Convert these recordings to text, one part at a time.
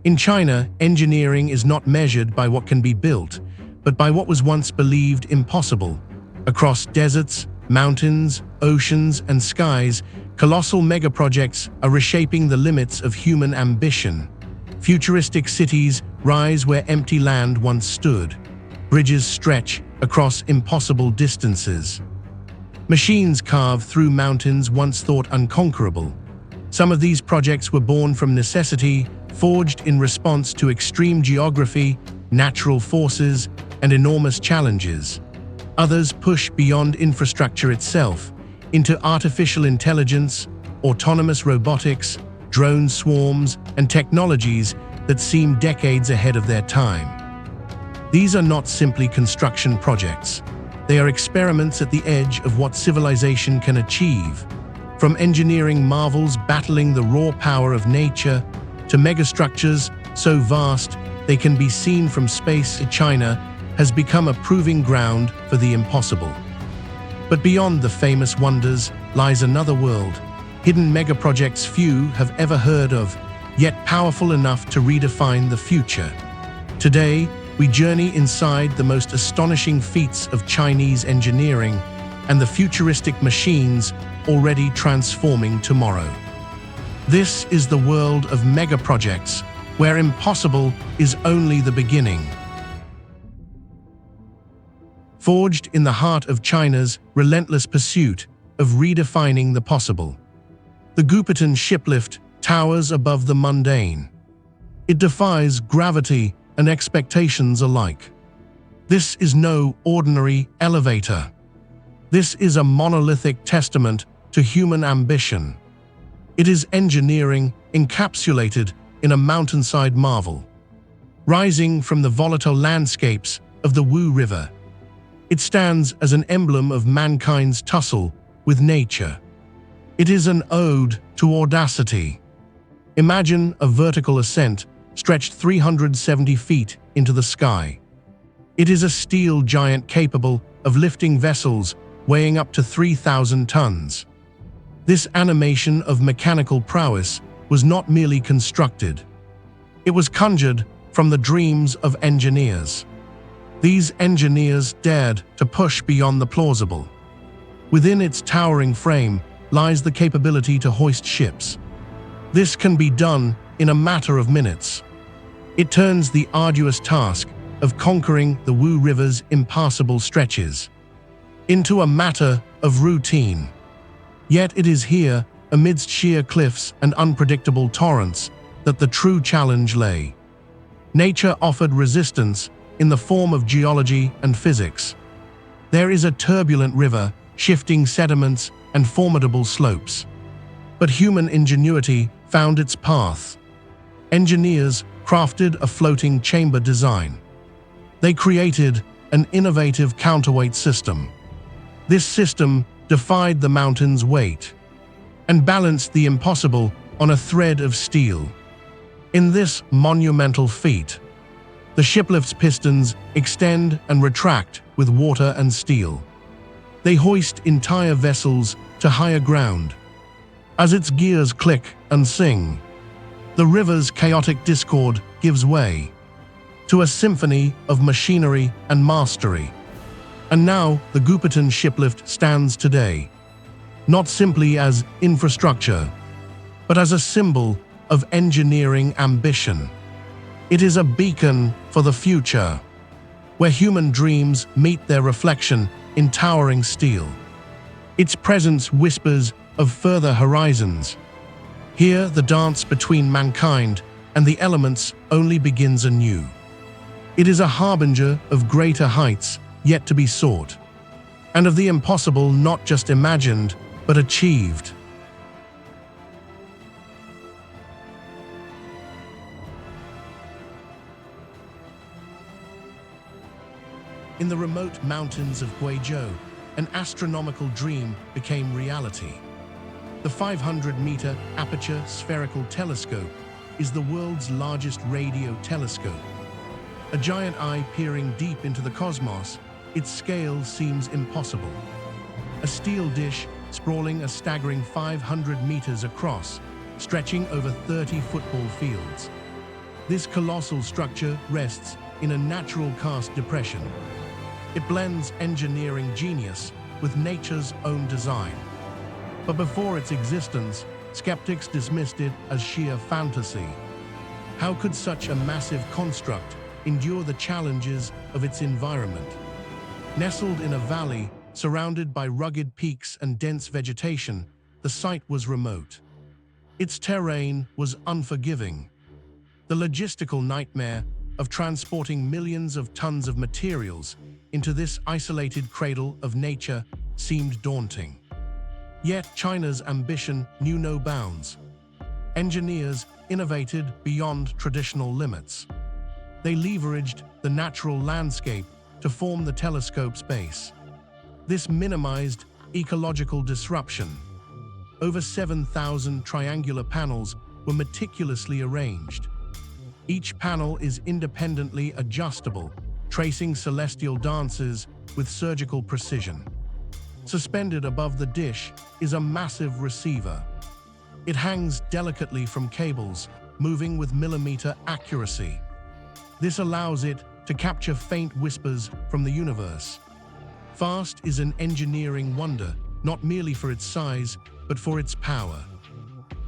In China, engineering is not measured by what can be built, but by what was once believed impossible. Across deserts, mountains, oceans, and skies, colossal megaprojects are reshaping the limits of human ambition. Futuristic cities rise where empty land once stood. Bridges stretch across impossible distances. Machines carve through mountains once thought unconquerable. Some of these projects were born from necessity, forged in response to extreme geography, natural forces, and enormous challenges. Others push beyond infrastructure itself, into artificial intelligence, autonomous robotics, drone swarms, and technologies that seem decades ahead of their time. These are not simply construction projects. They are experiments at the edge of what civilization can achieve. From engineering marvels battling the raw power of nature to megastructures so vast they can be seen from space, China has become a proving ground for the impossible. But beyond the famous wonders lies another world, hidden megaprojects few have ever heard of, yet powerful enough to redefine the future. Today, we journey inside the most astonishing feats of Chinese engineering and the futuristic machines already transforming tomorrow. This is the world of megaprojects, where impossible is only the beginning. Forged in the heart of China's relentless pursuit of redefining the possible, the Gupetan shiplift towers above the mundane. It defies gravity and expectations alike. This is no ordinary elevator. This is a monolithic testament to human ambition. It is engineering encapsulated in a mountainside marvel. Rising from the volatile landscapes of the Wu River, it stands as an emblem of mankind's tussle with nature. It is an ode to audacity. Imagine a vertical ascent stretched 370 feet into the sky. It is a steel giant capable of lifting vessels weighing up to 3,000 tons. This animation of mechanical prowess was not merely constructed. It was conjured from the dreams of engineers. These engineers dared to push beyond the plausible. Within its towering frame lies the capability to hoist ships. This can be done in a matter of minutes. It turns the arduous task of conquering the Wu River's impassable stretches into a matter of routine. Yet it is here, amidst sheer cliffs and unpredictable torrents, that the true challenge lay. Nature offered resistance in the form of geology and physics. There is a turbulent river, shifting sediments and formidable slopes. But human ingenuity found its path. Engineers crafted a floating chamber design. They created an innovative counterweight system. This system defied the mountain's weight and balanced the impossible on a thread of steel. In this monumental feat, the shiplift's pistons extend and retract with water and steel. They hoist entire vessels to higher ground. As its gears click and sing, the river's chaotic discord gives way to a symphony of machinery and mastery. And now the Gupetan shiplift stands today, not simply as infrastructure, but as a symbol of engineering ambition. It is a beacon for the future, where human dreams meet their reflection in towering steel. Its presence whispers of further horizons. Here, the dance between mankind and the elements only begins anew. It is a harbinger of greater heights yet to be sought, and of the impossible not just imagined, but achieved. In the remote mountains of Guangzhou, an astronomical dream became reality. The 500-meter aperture spherical telescope is the world's largest radio telescope. A giant eye peering deep into the cosmos, its scale seems impossible. A steel dish sprawling a staggering 500 meters across, stretching over 30 football fields. This colossal structure rests in a natural karst depression. It blends engineering genius with nature's own design. But before its existence, skeptics dismissed it as sheer fantasy. How could such a massive construct endure the challenges of its environment? Nestled in a valley, surrounded by rugged peaks and dense vegetation, the site was remote. Its terrain was unforgiving. The logistical nightmare of transporting millions of tons of materials into this isolated cradle of nature seemed daunting. Yet China's ambition knew no bounds. Engineers innovated beyond traditional limits. They leveraged the natural landscape to form the telescope's base. This minimized ecological disruption. Over 7,000 triangular panels were meticulously arranged. Each panel is independently adjustable, tracing celestial dances with surgical precision. Suspended above the dish is a massive receiver. It hangs delicately from cables, moving with millimeter accuracy. This allows it to capture faint whispers from the universe. FAST is an engineering wonder, not merely for its size, but for its power.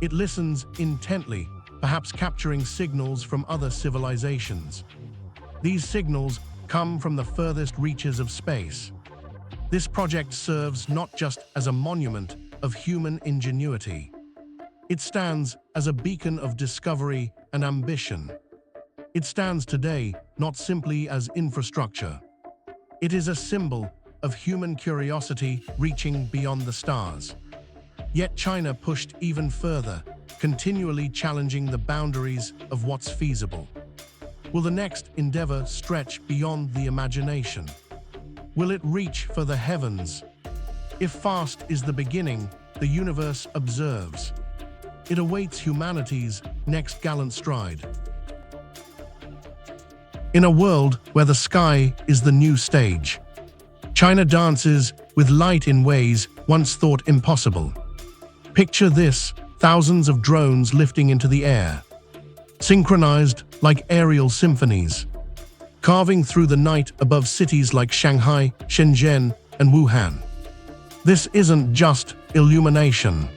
It listens intently, perhaps capturing signals from other civilizations. These signals come from the furthest reaches of space. This project serves not just as a monument of human ingenuity. It stands as a beacon of discovery and ambition. It stands today not simply as infrastructure. It is a symbol of human curiosity reaching beyond the stars. Yet China pushed even further, continually challenging the boundaries of what's feasible. Will the next endeavor stretch beyond the imagination? Will it reach for the heavens? If FAST is the beginning, the universe observes. It awaits humanity's next gallant stride. In a world where the sky is the new stage, China dances with light in ways once thought impossible. Picture this: thousands of drones lifting into the air, synchronized like aerial symphonies, carving through the night above cities like Shanghai, Shenzhen, and Wuhan. This isn't just illumination.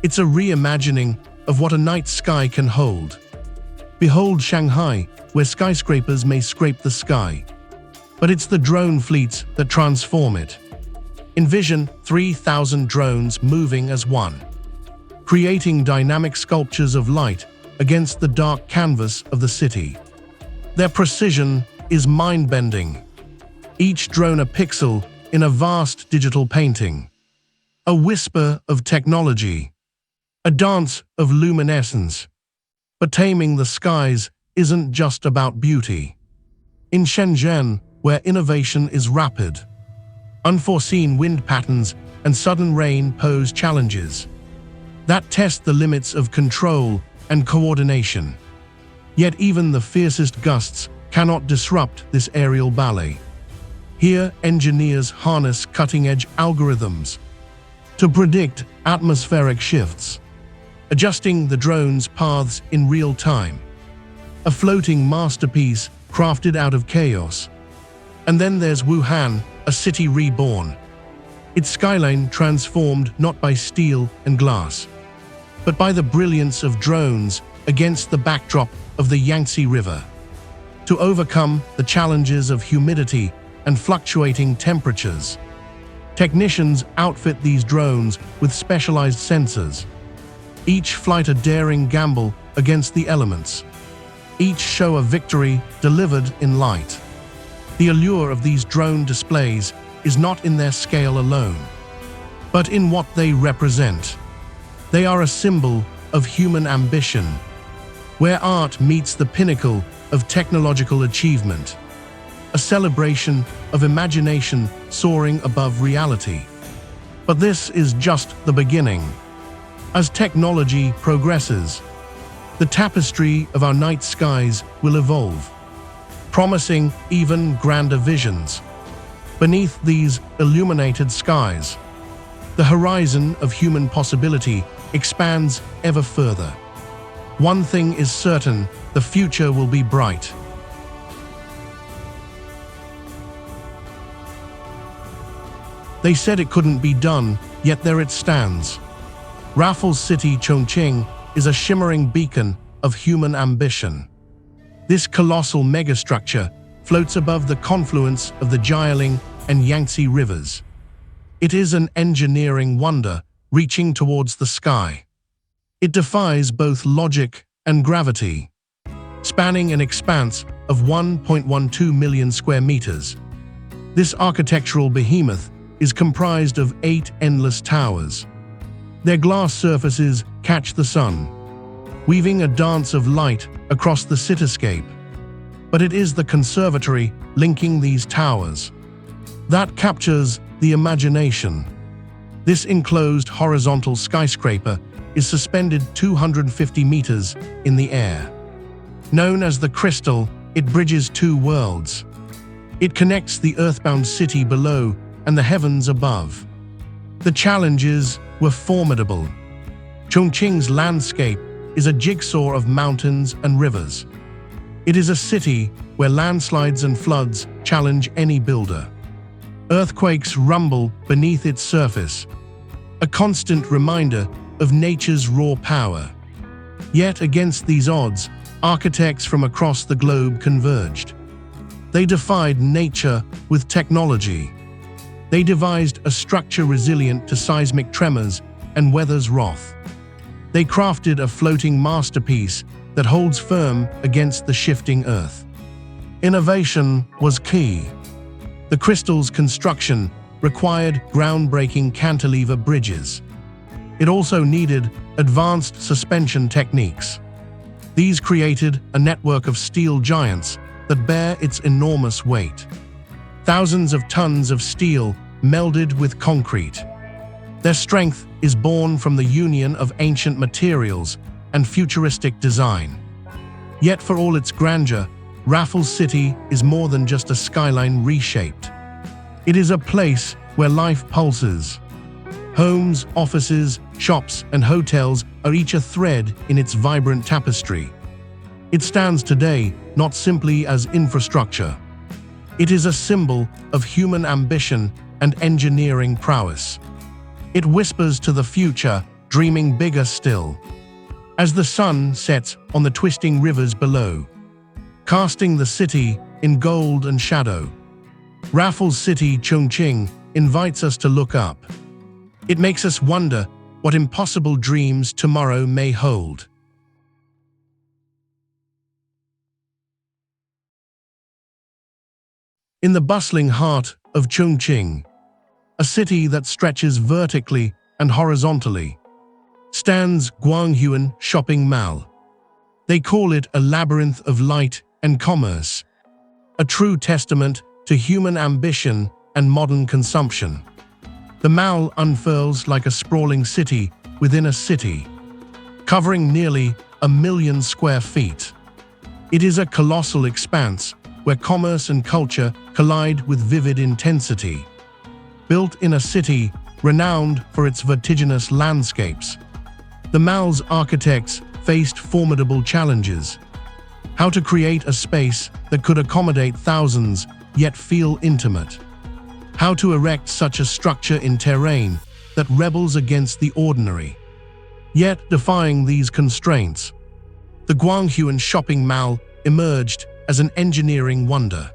It's a reimagining of what a night sky can hold. Behold Shanghai, where skyscrapers may scrape the sky. But it's the drone fleets that transform it. Envision 3,000 drones moving as one, creating dynamic sculptures of light against the dark canvas of the city. Their precision is mind-bending. Each drone a pixel in a vast digital painting. A whisper of technology. A dance of luminescence. But taming the skies isn't just about beauty. In Shenzhen, where innovation is rapid, unforeseen wind patterns and sudden rain pose challenges that test the limits of control and coordination. Yet even the fiercest gusts cannot disrupt this aerial ballet. Here, engineers harness cutting-edge algorithms to predict atmospheric shifts, adjusting the drone's paths in real time. A floating masterpiece crafted out of chaos. And then there's Wuhan, a city reborn. Its skyline transformed not by steel and glass, but by the brilliance of drones against the backdrop of the Yangtze River. To overcome the challenges of humidity and fluctuating temperatures, technicians outfit these drones with specialized sensors. Each flight a daring gamble against the elements. Each show a victory delivered in light. The allure of these drone displays is not in their scale alone, but in what they represent. They are a symbol of human ambition, where art meets the pinnacle of technological achievement. A celebration of imagination soaring above reality. But this is just the beginning. As technology progresses, the tapestry of our night skies will evolve, promising even grander visions. Beneath these illuminated skies, the horizon of human possibility expands ever further. One thing is certain, the future will be bright. They said it couldn't be done, yet there it stands. Raffles City, Chongqing, is a shimmering beacon of human ambition. This colossal megastructure floats above the confluence of the Xiaolangdi and Yaxi rivers. It is an engineering wonder reaching towards the sky. It defies both logic and gravity, spanning an expanse of 1.12 million square meters. This architectural behemoth is comprised of 8 endless towers. Their glass surfaces catch the sun, weaving a dance of light across the cityscape. But it is the conservatory linking these towers that captures the imagination. This enclosed horizontal skyscraper is suspended 250 meters in the air. Known as the Crystal, it bridges two worlds. It connects the earthbound city below and the heavens above. The challenges were formidable. Chongqing's landscape is a jigsaw of mountains and rivers. It is a city where landslides and floods challenge any builder. Earthquakes rumble beneath its surface, a constant reminder of nature's raw power. Yet against these odds, architects from across the globe converged. They defied nature with technology. They devised a structure resilient to seismic tremors and weather's wrath. They crafted a floating masterpiece that holds firm against the shifting earth. Innovation was key. The Crystal's construction required groundbreaking cantilever bridges. It also needed advanced suspension techniques. These created a network of steel giants that bear its enormous weight. Thousands of tons of steel melded with concrete. Their strength is born from the union of ancient materials and futuristic design. Yet for all its grandeur, Raffles City is more than just a skyline reshaped. It is a place where life pulses. Homes, offices, shops, and hotels are each a thread in its vibrant tapestry. It stands today not simply as infrastructure. It is a symbol of human ambition and engineering prowess. It whispers to the future, dreaming bigger still. As the sun sets on the twisting rivers below, casting the city in gold and shadow, Raffles City, Chongqing, invites us to look up. It makes us wonder what impossible dreams tomorrow may hold. In the bustling heart of Chongqing, a city that stretches vertically and horizontally, stands Guanghuan Shopping Mall. They call it a labyrinth of light and commerce, a true testament to human ambition and modern consumption. The mall unfurls like a sprawling city within a city, covering nearly 1 million square feet. It is a colossal expanse where commerce and culture collide with vivid intensity. Built in a city renowned for its vertiginous landscapes, the mall's architects faced formidable challenges. How to create a space that could accommodate thousands yet feel intimate. How to erect such a structure in terrain that rebels against the ordinary. Yet defying these constraints, the Guanghuan Shopping Mall emerged as an engineering wonder.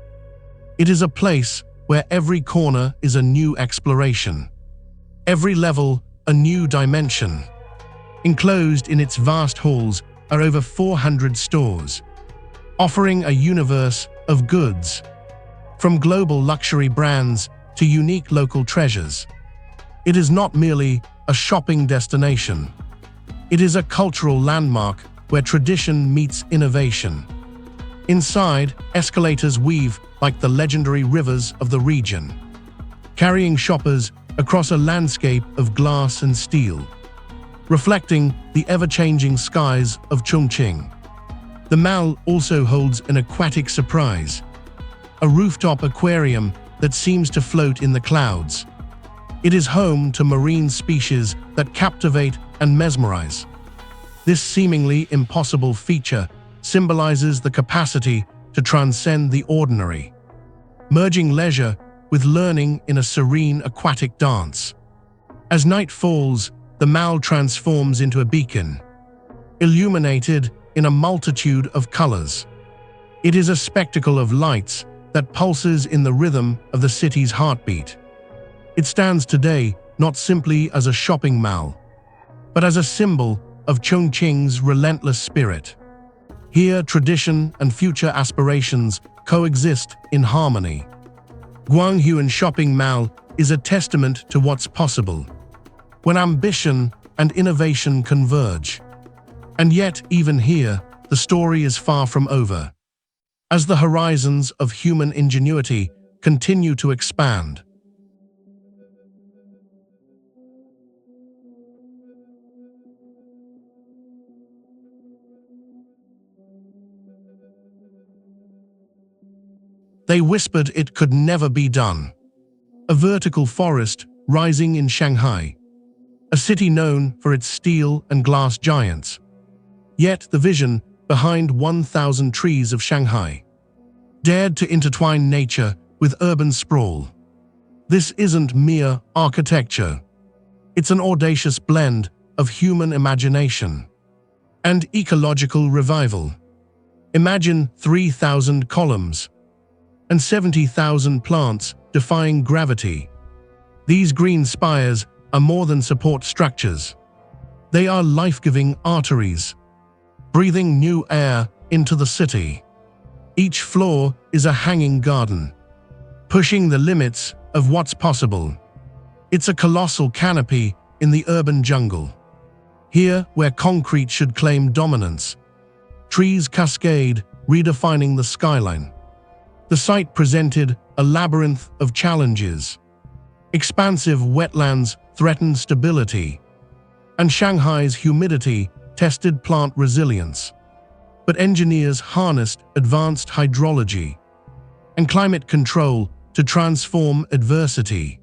It is a place where every corner is a new exploration, every level a new dimension. Enclosed in its vast halls are over 400 stores, offering a universe of goods, from global luxury brands to unique local treasures. It is not merely a shopping destination. It is a cultural landmark where tradition meets innovation. Inside, escalators weave like the legendary rivers of the region, carrying shoppers across a landscape of glass and steel, reflecting the ever-changing skies of Chongqing. The mall also holds an aquatic surprise, a rooftop aquarium that seems to float in the clouds. It is home to marine species that captivate and mesmerize. This seemingly impossible feature symbolizes the capacity to transcend the ordinary, merging leisure with learning in a serene aquatic dance. As night falls, the mall transforms into a beacon, illuminated in a multitude of colors. It is a spectacle of lights that pulses in the rhythm of the city's heartbeat. It stands today not simply as a shopping mall, but as a symbol of Chongqing's relentless spirit. Here, tradition and future aspirations coexist in harmony. Guanghuan Shopping Mall is a testament to what's possible when ambition and innovation converge. And yet, even here, the story is far from over. As the horizons of human ingenuity continue to expand, they whispered it could never be done. A vertical forest rising in Shanghai, a city known for its steel and glass giants. Yet the vision behind 1,000 trees of Shanghai dared to intertwine nature with urban sprawl. This isn't mere architecture. It's an audacious blend of human imagination and ecological revival. Imagine 3,000 columns and 70,000 plants defying gravity. These green spires are more than support structures. They are life-giving arteries, breathing new air into the city. Each floor is a hanging garden, pushing the limits of what's possible. It's a colossal canopy in the urban jungle. Here, where concrete should claim dominance, trees cascade, redefining the skyline. The site presented a labyrinth of challenges. Expansive wetlands threatened stability, and Shanghai's humidity tested plant resilience. But engineers harnessed advanced hydrology and climate control to transform adversity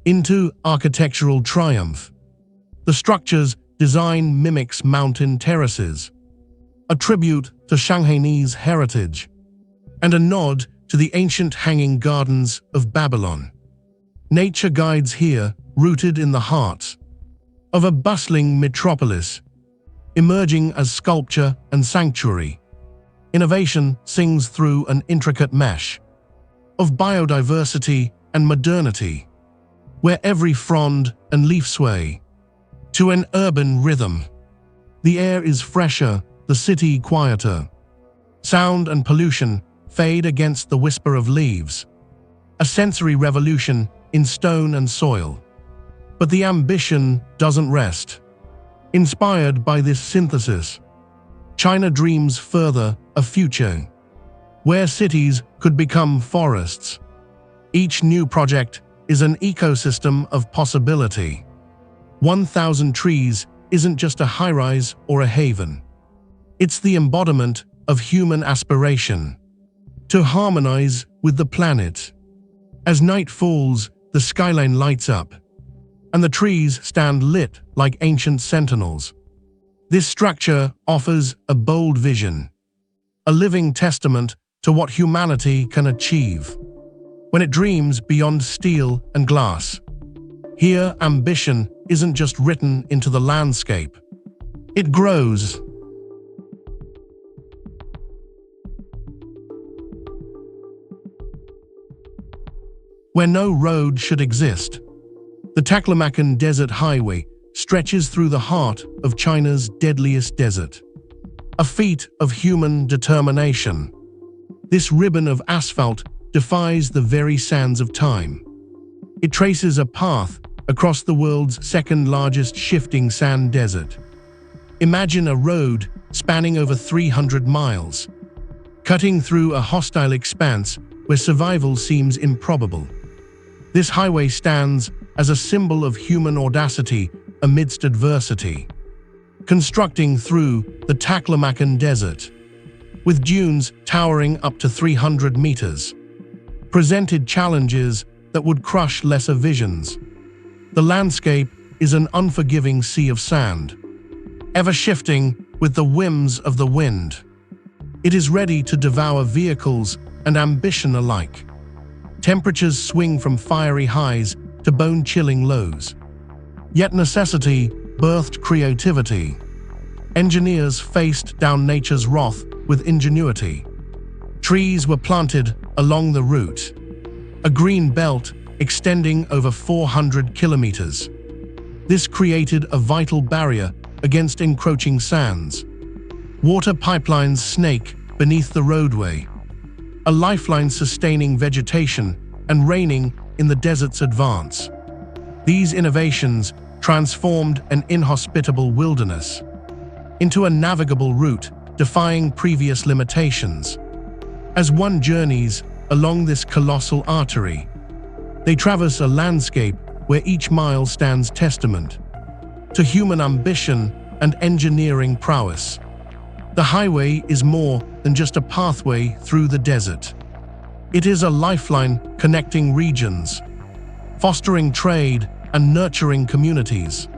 into architectural triumph. The structure's design mimics mountain terraces, a tribute to Shanghainese heritage, and a nod to the ancient hanging gardens of Babylon. Nature guides here, rooted in the heart of a bustling metropolis, emerging as sculpture and sanctuary. Innovation sings through an intricate mesh of biodiversity and modernity, where every frond and leaf sway to an urban rhythm. The air is fresher, the city quieter. Sound and pollution fade against the whisper of leaves, a sensory revolution in stone and soil. But the ambition doesn't rest. Inspired by this synthesis, China dreams further, a future where cities could become forests. Each new project is an ecosystem of possibility. 1,000 trees isn't just a high-rise or a haven. It's the embodiment of human aspiration to harmonize with the planet. As night falls, the skyline lights up, and the trees stand lit like ancient sentinels. This structure offers a bold vision, a living testament to what humanity can achieve when it dreams beyond steel and glass. Here, ambition isn't just written into the landscape. It grows. Where no road should exist, the Taklamakan Desert Highway stretches through the heart of China's deadliest desert. A feat of human determination. This ribbon of asphalt defies the very sands of time. It traces a path across the world's second-largest shifting sand desert. Imagine a road spanning over 300 miles, cutting through a hostile expanse where survival seems improbable. This highway stands as a symbol of human audacity amidst adversity, constructing through the Taklamakan Desert, with dunes towering up to 300 meters, presented challenges that would crush lesser visions. The landscape is an unforgiving sea of sand, ever shifting with the whims of the wind. It is ready to devour vehicles and ambition alike. Temperatures swing from fiery highs to bone-chilling lows. Yet necessity birthed creativity. Engineers faced down nature's wrath with ingenuity. Trees were planted along the route, a green belt extending over 400 kilometers. This created a vital barrier against encroaching sands. Water pipelines snake beneath the roadway, a lifeline sustaining vegetation and reining in the desert's advance. These innovations transformed an inhospitable wilderness into a navigable route, defying previous limitations. As one journeys along this colossal artery, they traverse a landscape where each mile stands testament to human ambition and engineering prowess. The highway is more than just a pathway through the desert. It is a lifeline connecting regions, fostering trade and nurturing communities.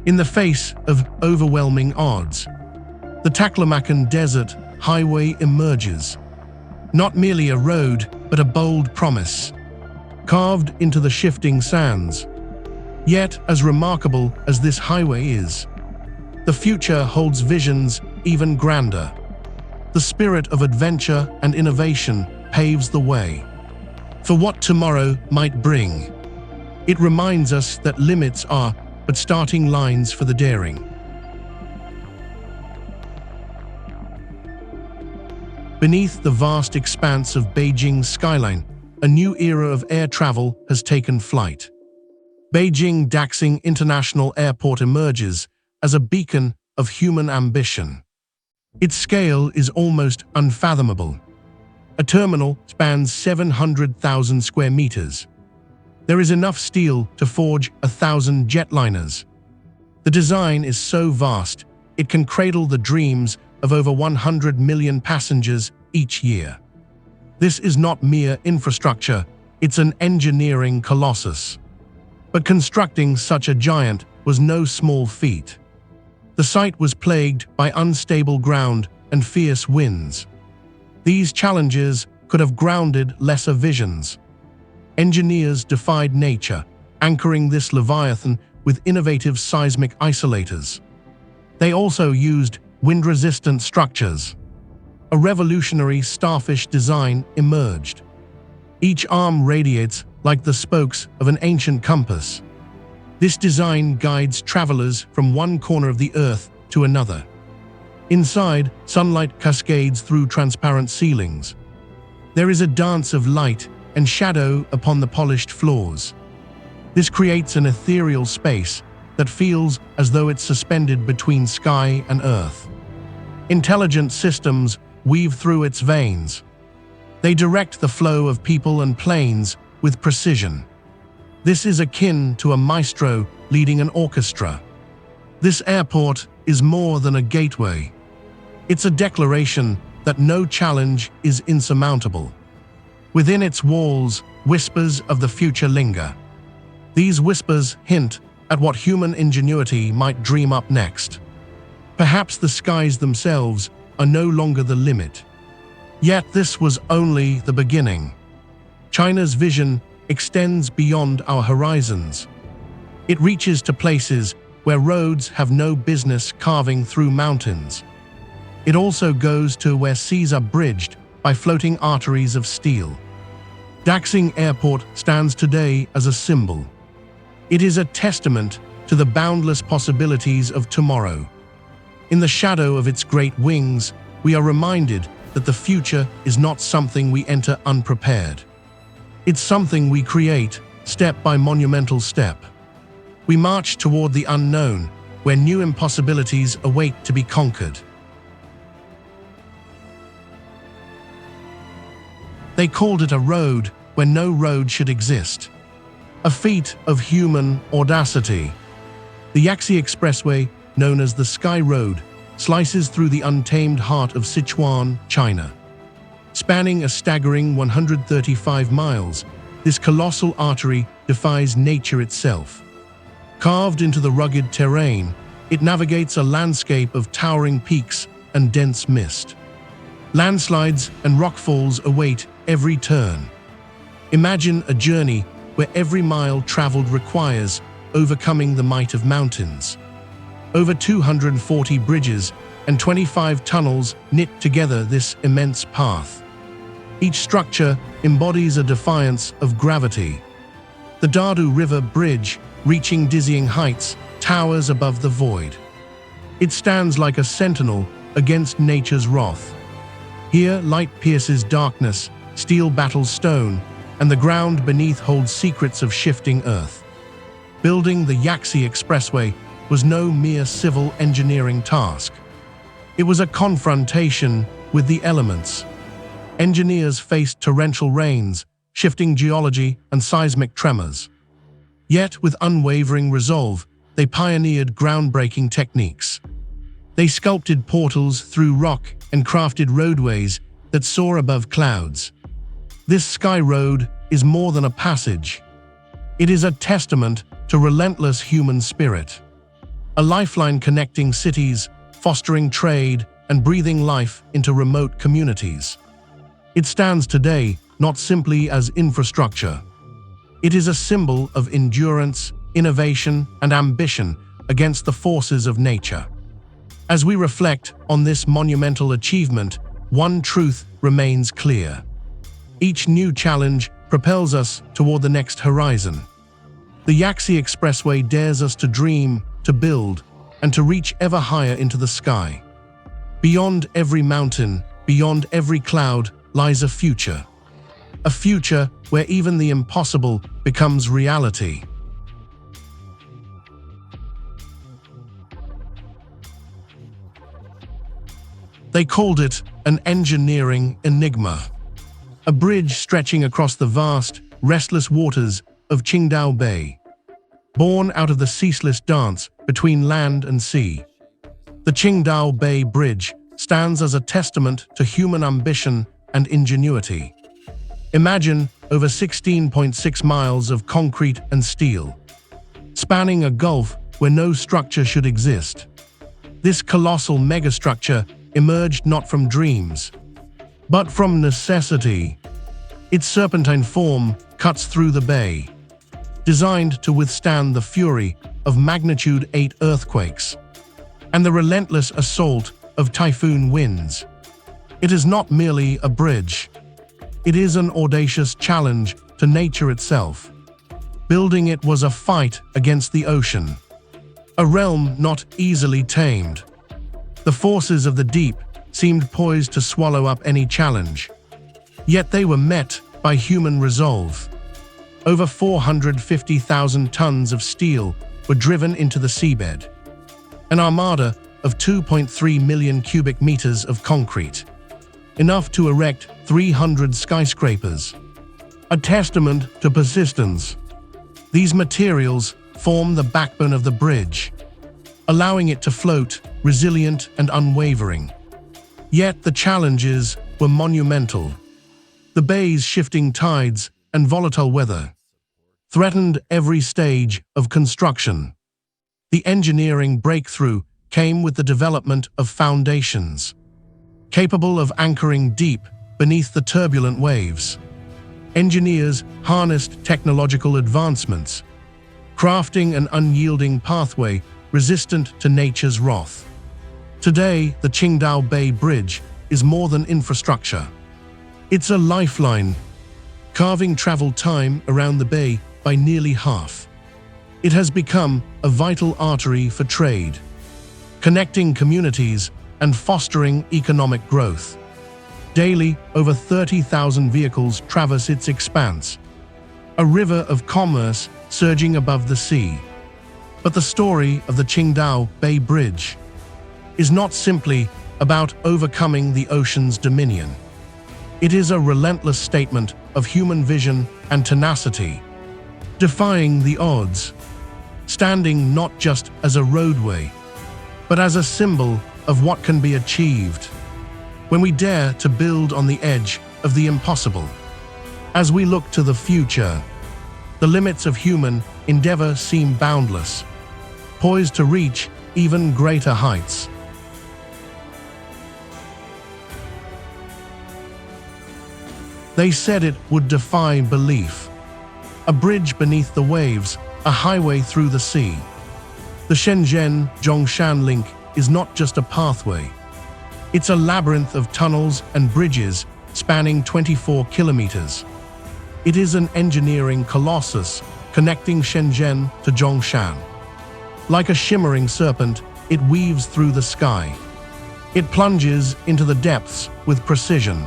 In the face of overwhelming odds, the Taklamakan Desert Highway emerges, not merely a road, but a bold promise, carved into the shifting sands. Yet, as remarkable as this highway is, the future holds visions even grander. The spirit of adventure and innovation paves the way for what tomorrow might bring. It reminds us that limits are but starting lines for the daring. Beneath the vast expanse of Beijing's skyline, a new era of air travel has taken flight. Beijing Daxing International Airport emerges as a beacon of human ambition. Its scale is almost unfathomable. A terminal spans 700,000 square meters. There is enough steel to forge 1,000 jetliners. The design is so vast, it can cradle the dreams of over 100 million passengers each year. This is not mere infrastructure, it's an engineering colossus. But constructing such a giant was no small feat. The site was plagued by unstable ground and fierce winds. These challenges could have grounded lesser visions. Engineers defied nature, anchoring this leviathan with innovative seismic isolators. They also used wind-resistant structures. A revolutionary starfish design emerged. Each arm radiates like the spokes of an ancient compass. This design guides travelers from one corner of the earth to another. Inside, sunlight cascades through transparent ceilings. There is a dance of light and shadow upon the polished floors. This creates an ethereal space that feels as though it's suspended between sky and earth. Intelligent systems weave through its veins. They direct the flow of people and planes with precision. This is akin to a maestro leading an orchestra. This airport is more than a gateway. It's a declaration that no challenge is insurmountable. Within its walls, whispers of the future linger. These whispers hint at what human ingenuity might dream up next. Perhaps the skies themselves are no longer the limit. Yet this was only the beginning. China's vision extends beyond our horizons. It reaches to places where roads have no business carving through mountains. It also goes to where seas are bridged by floating arteries of steel. Daxing Airport stands today as a symbol. It is a testament to the boundless possibilities of tomorrow. In the shadow of its great wings, we are reminded that the future is not something we enter unprepared. It's something we create, step by monumental step. We march toward the unknown, where new impossibilities await to be conquered. They called it a road where no road should exist. A feat of human audacity. The Yaxi Expressway, known as the Sky Road, slices through the untamed heart of Sichuan, China. Spanning a staggering 135 miles, this colossal artery defies nature itself. Carved into the rugged terrain, It navigates a landscape of towering peaks and dense mist. Landslides and rockfalls await every turn. Imagine a journey where every mile traveled requires overcoming the might of mountains. Over 240 bridges and 25 tunnels knit together this immense path. Each structure embodies a defiance of gravity. The Dadu River Bridge, reaching dizzying heights, towers above the void. It stands like a sentinel against nature's wrath. Here, light pierces darkness, steel battles stone, and the ground beneath holds secrets of shifting earth. Building the Yaxi Expressway was no mere civil engineering task. It was a confrontation with the elements. Engineers faced torrential rains, shifting geology, and seismic tremors. Yet, with unwavering resolve, they pioneered groundbreaking techniques. They sculpted portals through rock and crafted roadways that soar above clouds. This sky road is more than a passage. It is a testament to relentless human spirit. A lifeline connecting cities, fostering trade, and breathing life into remote communities. It stands today not simply as infrastructure. It is a symbol of endurance, innovation, and ambition against the forces of nature. As we reflect on this monumental achievement, one truth remains clear. Each new challenge propels us toward the next horizon. The Yaxi Expressway dares us to dream, to build, and to reach ever higher into the sky. Beyond every mountain, beyond every cloud, lies a future. A future where even the impossible becomes reality. They called it an engineering enigma. A bridge stretching across the vast, restless waters of Qingdao Bay. Born out of the ceaseless dance between land and sea. The Qingdao Bay Bridge stands as a testament to human ambition and ingenuity. Imagine over 16.6 miles of concrete and steel, spanning a gulf where no structure should exist. This colossal megastructure emerged not from dreams, but from necessity. Its serpentine form cuts through the bay, designed to withstand the fury of magnitude 8 earthquakes and the relentless assault of typhoon winds. It is not merely a bridge. It is an audacious challenge to nature itself. Building it was a fight against the ocean, a realm not easily tamed. The forces of the deep seemed poised to swallow up any challenge. Yet they were met by human resolve. Over 450,000 tons of steel were driven into the seabed. An armada of 2.3 million cubic meters of concrete, enough to erect 300 skyscrapers. A testament to persistence. These materials form the backbone of the bridge, allowing it to float, resilient and unwavering. Yet the challenges were monumental. The bay's shifting tides and volatile weather threatened every stage of construction. The engineering breakthrough came with the development of foundations, capable of anchoring deep beneath the turbulent waves. Engineers harnessed technological advancements, crafting an unyielding pathway resistant to nature's wrath. Today, the Qingdao Bay Bridge is more than infrastructure. It's a lifeline, carving travel time around the bay by nearly half. It has become a vital artery for trade, connecting communities and fostering economic growth. Daily, over 30,000 vehicles traverse its expanse, a river of commerce surging above the sea. But the story of the Qingdao Bay Bridge is not simply about overcoming the ocean's dominion. It is a relentless statement of human vision and tenacity, defying the odds, standing not just as a roadway, but as a symbol of what can be achieved when we dare to build on the edge of the impossible. As we look to the future, the limits of human endeavor seem boundless, poised to reach even greater heights. They said it would defy belief. A bridge beneath the waves, a highway through the sea. The Shenzhen-Zhongshan link is not just a pathway. It's a labyrinth of tunnels and bridges spanning 24 kilometers. It is an engineering colossus connecting Shenzhen to Zhongshan. Like a shimmering serpent, it weaves through the sky. It plunges into the depths with precision.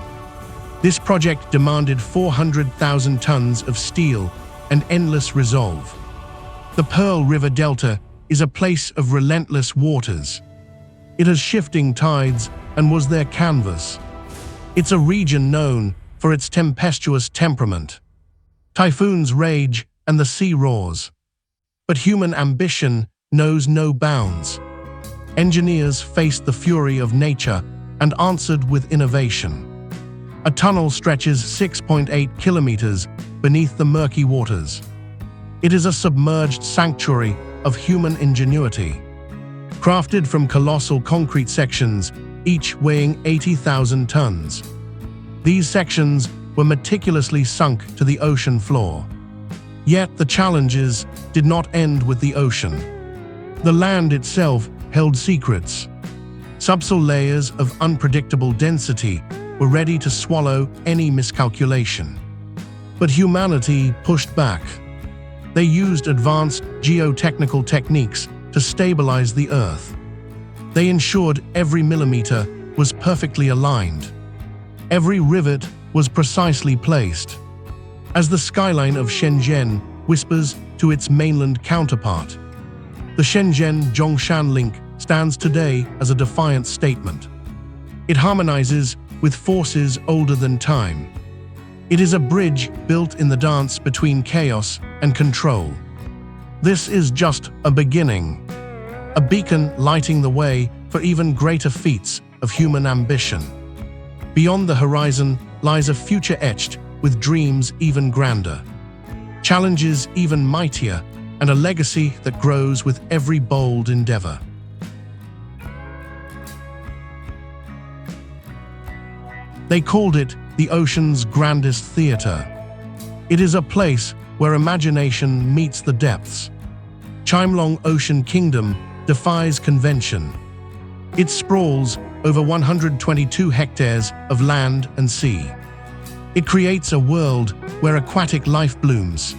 This project demanded 400,000 tons of steel and endless resolve. The Pearl River Delta is a place of relentless waters. It has shifting tides and was their canvas. It's a region known for its tempestuous temperament. Typhoons rage and the sea roars. But human ambition knows no bounds. Engineers faced the fury of nature and answered with innovation. A tunnel stretches 6.8 kilometers beneath the murky waters. It is a submerged sanctuary of human ingenuity. Crafted from colossal concrete sections, each weighing 80,000 tons. These sections were meticulously sunk to the ocean floor. Yet the challenges did not end with the ocean. The land itself held secrets. Subsoil layers of unpredictable density were ready to swallow any miscalculation. But humanity pushed back. They used advanced geotechnical techniques to stabilize the Earth. They ensured every millimeter was perfectly aligned. Every rivet was precisely placed. As the skyline of Shenzhen whispers to its mainland counterpart, the Shenzhen-Zhongshan link stands today as a defiant statement. It harmonizes with forces older than time. It is a bridge built in the dance between chaos and control. This is just a beginning, a beacon lighting the way for even greater feats of human ambition. Beyond the horizon lies a future etched with dreams even grander, challenges even mightier, and a legacy that grows with every bold endeavor. They called it the ocean's grandest theater. It is a place where imagination meets the depths. Chimelong Ocean Kingdom defies convention. It sprawls over 122 hectares of land and sea. It creates a world where aquatic life blooms.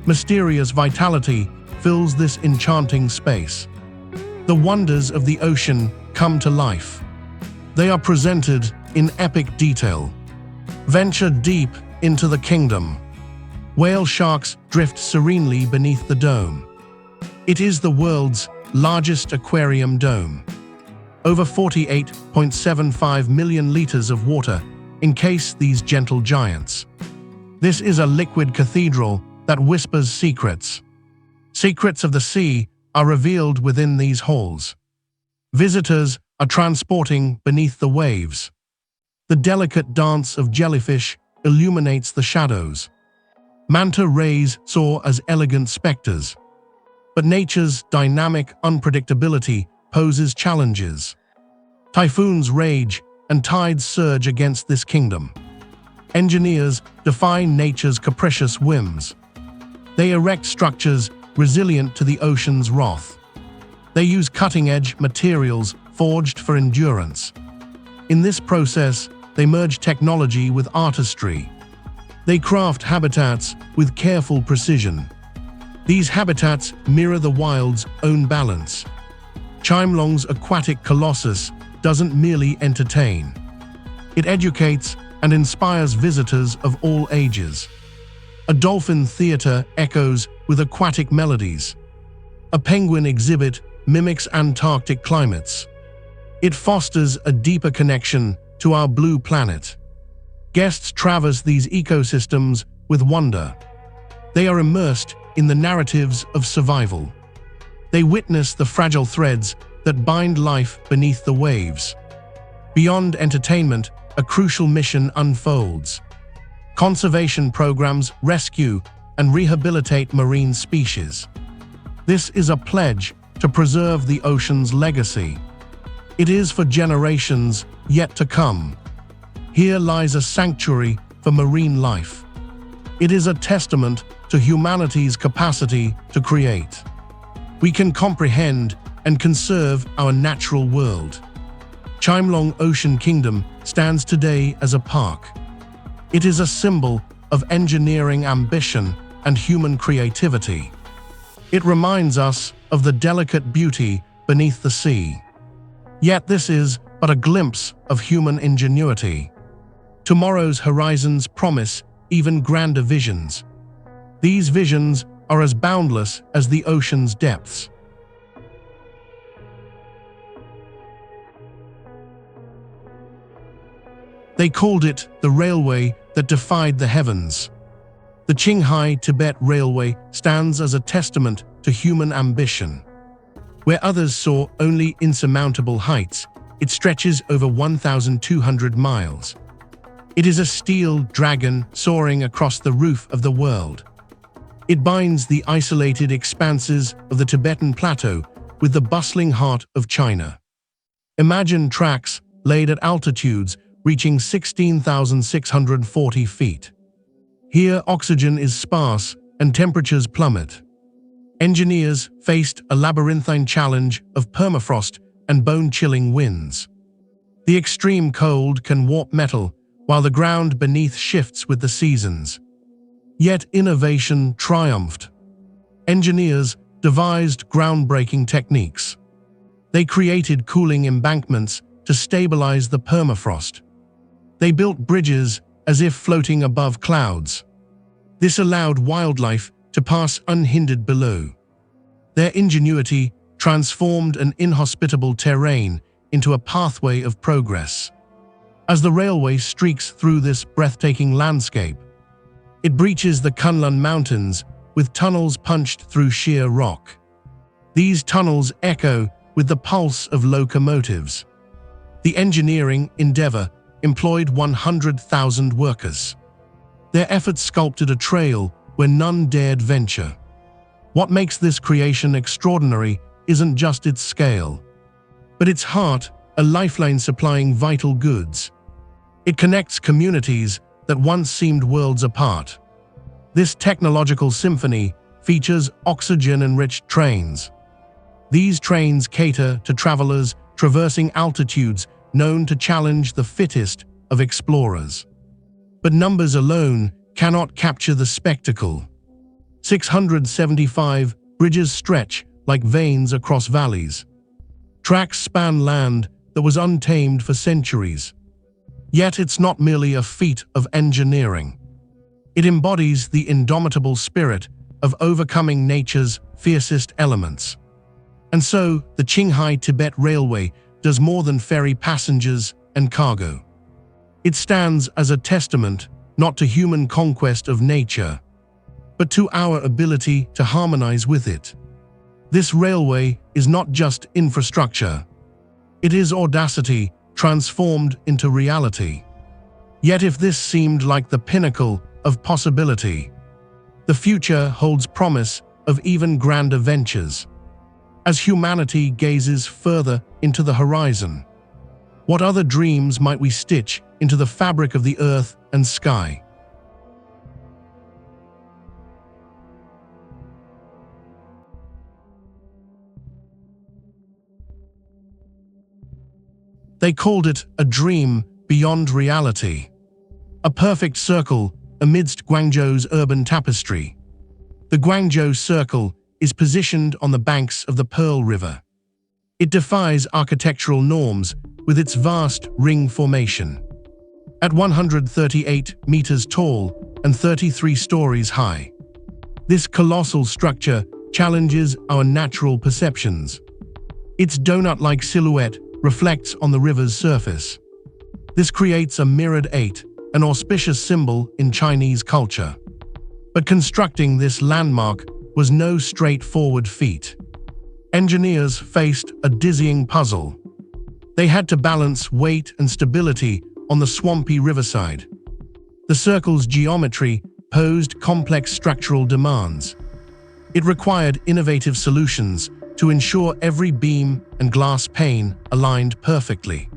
Mysterious vitality fills this enchanting space. The wonders of the ocean come to life. They are presented in epic detail. Venture deep into the kingdom. Whale sharks drift serenely beneath the dome. It is the world's largest aquarium dome. Over 48.75 million liters of water encase these gentle giants. This is a liquid cathedral that whispers secrets. Secrets of the sea are revealed within these halls. Visitors are transporting beneath the waves. The delicate dance of jellyfish illuminates the shadows. Manta rays soar as elegant specters. But nature's dynamic unpredictability poses challenges. Typhoons rage and tides surge against this kingdom. Engineers defy nature's capricious whims. They erect structures resilient to the ocean's wrath. They use cutting-edge materials forged for endurance. In this process, they merge technology with artistry. They craft habitats with careful precision. These habitats mirror the wild's own balance. Chimelong's aquatic colossus doesn't merely entertain. It educates and inspires visitors of all ages. A dolphin theater echoes with aquatic melodies. A penguin exhibit mimics Antarctic climates. It fosters a deeper connection to our blue planet. Guests traverse these ecosystems with wonder. They are immersed in the narratives of survival. They witness the fragile threads that bind life beneath the waves. Beyond entertainment, a crucial mission unfolds. Conservation programs rescue and rehabilitate marine species. This is a pledge to preserve the ocean's legacy. It is for generations yet to come. Here lies a sanctuary for marine life. It is a testament to humanity's capacity to create. We can comprehend and conserve our natural world. Chimelong Ocean Kingdom stands today as a park. It is a symbol of engineering ambition and human creativity. It reminds us of the delicate beauty beneath the sea. Yet this is but a glimpse of human ingenuity. Tomorrow's horizons promise even grander visions. These visions are as boundless as the ocean's depths. They called it the railway that defied the heavens. The Qinghai-Tibet Railway stands as a testament to human ambition. Where others saw only insurmountable heights, it stretches over 1,200 miles. It is a steel dragon soaring across the roof of the world. It binds the isolated expanses of the Tibetan Plateau with the bustling heart of China. Imagine tracks laid at altitudes reaching 16,640 feet. Here, oxygen is sparse and temperatures plummet. Engineers faced a labyrinthine challenge of permafrost and bone-chilling winds. The extreme cold can warp metal, while the ground beneath shifts with the seasons. Yet innovation triumphed. Engineers devised groundbreaking techniques. They created cooling embankments to stabilize the permafrost. They built bridges as if floating above clouds. This allowed wildlife to pass unhindered below. Their ingenuity transformed an inhospitable terrain into a pathway of progress. As the railway streaks through this breathtaking landscape, it breaches the Kunlun Mountains with tunnels punched through sheer rock. These tunnels echo with the pulse of locomotives. The engineering endeavor employed 100,000 workers. Their efforts sculpted a trail where none dared venture. What makes this creation extraordinary isn't just its scale, but its heart, a lifeline supplying vital goods. It connects communities that once seemed worlds apart. This technological symphony features oxygen-enriched trains. These trains cater to travelers traversing altitudes known to challenge the fittest of explorers. But numbers alone cannot capture the spectacle. 675 bridges stretch like veins across valleys. Tracks span land that was untamed for centuries. Yet it's not merely a feat of engineering. It embodies the indomitable spirit of overcoming nature's fiercest elements. And so, the Qinghai-Tibet Railway does more than ferry passengers and cargo. It stands as a testament not to human conquest of nature, but to our ability to harmonize with it. This railway is not just infrastructure. It is audacity transformed into reality. Yet if this seemed like the pinnacle of possibility, the future holds promise of even grander ventures. As humanity gazes further into the horizon, what other dreams might we stitch into the fabric of the earth and sky? They called it a dream beyond reality, a perfect circle amidst Guangzhou's urban tapestry. The Guangzhou Circle is positioned on the banks of the Pearl River. It defies architectural norms with its vast ring formation. At 138 meters tall and 33 stories high, this colossal structure challenges our natural perceptions. Its donut-like silhouette reflects on the river's surface. This creates a mirrored eight, an auspicious symbol in Chinese culture. But constructing this landmark was no straightforward feat. Engineers faced a dizzying puzzle. They had to balance weight and stability on the swampy riverside. The circle's geometry posed complex structural demands. It required innovative solutions to ensure every beam and glass pane aligned perfectly.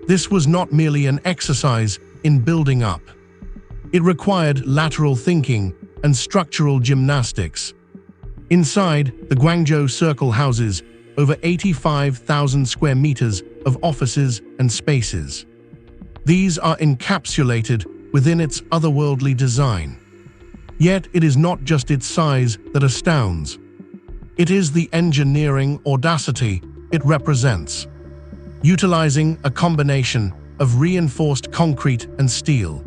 This was not merely an exercise in building up. It required lateral thinking and structural gymnastics. Inside, the Guangzhou Circle houses over 85,000 square meters of offices and spaces. These are encapsulated within its otherworldly design. Yet it is not just its size that astounds. It is the engineering audacity it represents. Utilizing a combination of reinforced concrete and steel,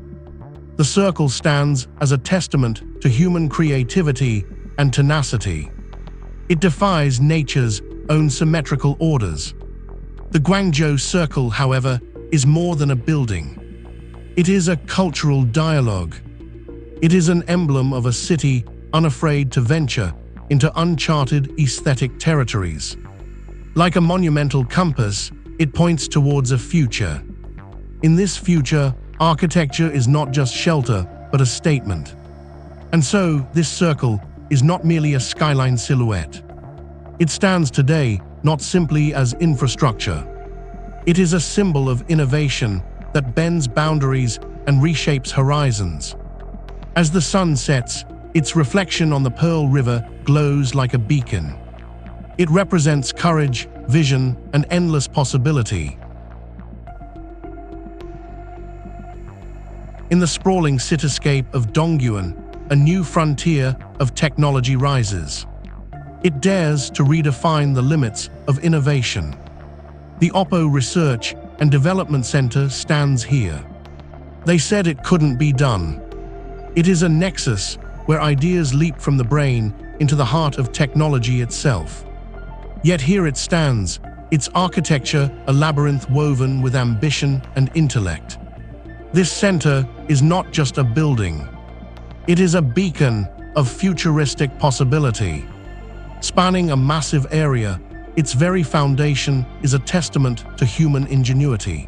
the circle stands as a testament to human creativity and tenacity. It defies nature's own symmetrical orders. The Guangzhou Circle, however, is more than a building. It is a cultural dialogue. It is an emblem of a city unafraid to venture into uncharted aesthetic territories. Like a monumental compass, it points towards a future. In this future, architecture is not just shelter, but a statement. And so, this circle is not merely a skyline silhouette. It stands today not simply as infrastructure. It is a symbol of innovation that bends boundaries and reshapes horizons. As the sun sets, its reflection on the Pearl River glows like a beacon. It represents courage, vision, and endless possibility. In the sprawling cityscape of Dongguan, a new frontier of technology rises. It dares to redefine the limits of innovation. The OPPO Research and Development Center stands here. They said it couldn't be done. It is a nexus where ideas leap from the brain into the heart of technology itself. Yet here it stands, its architecture a labyrinth woven with ambition and intellect. This center is not just a building. It is a beacon of futuristic possibility. Spanning a massive area, its very foundation is a testament to human ingenuity.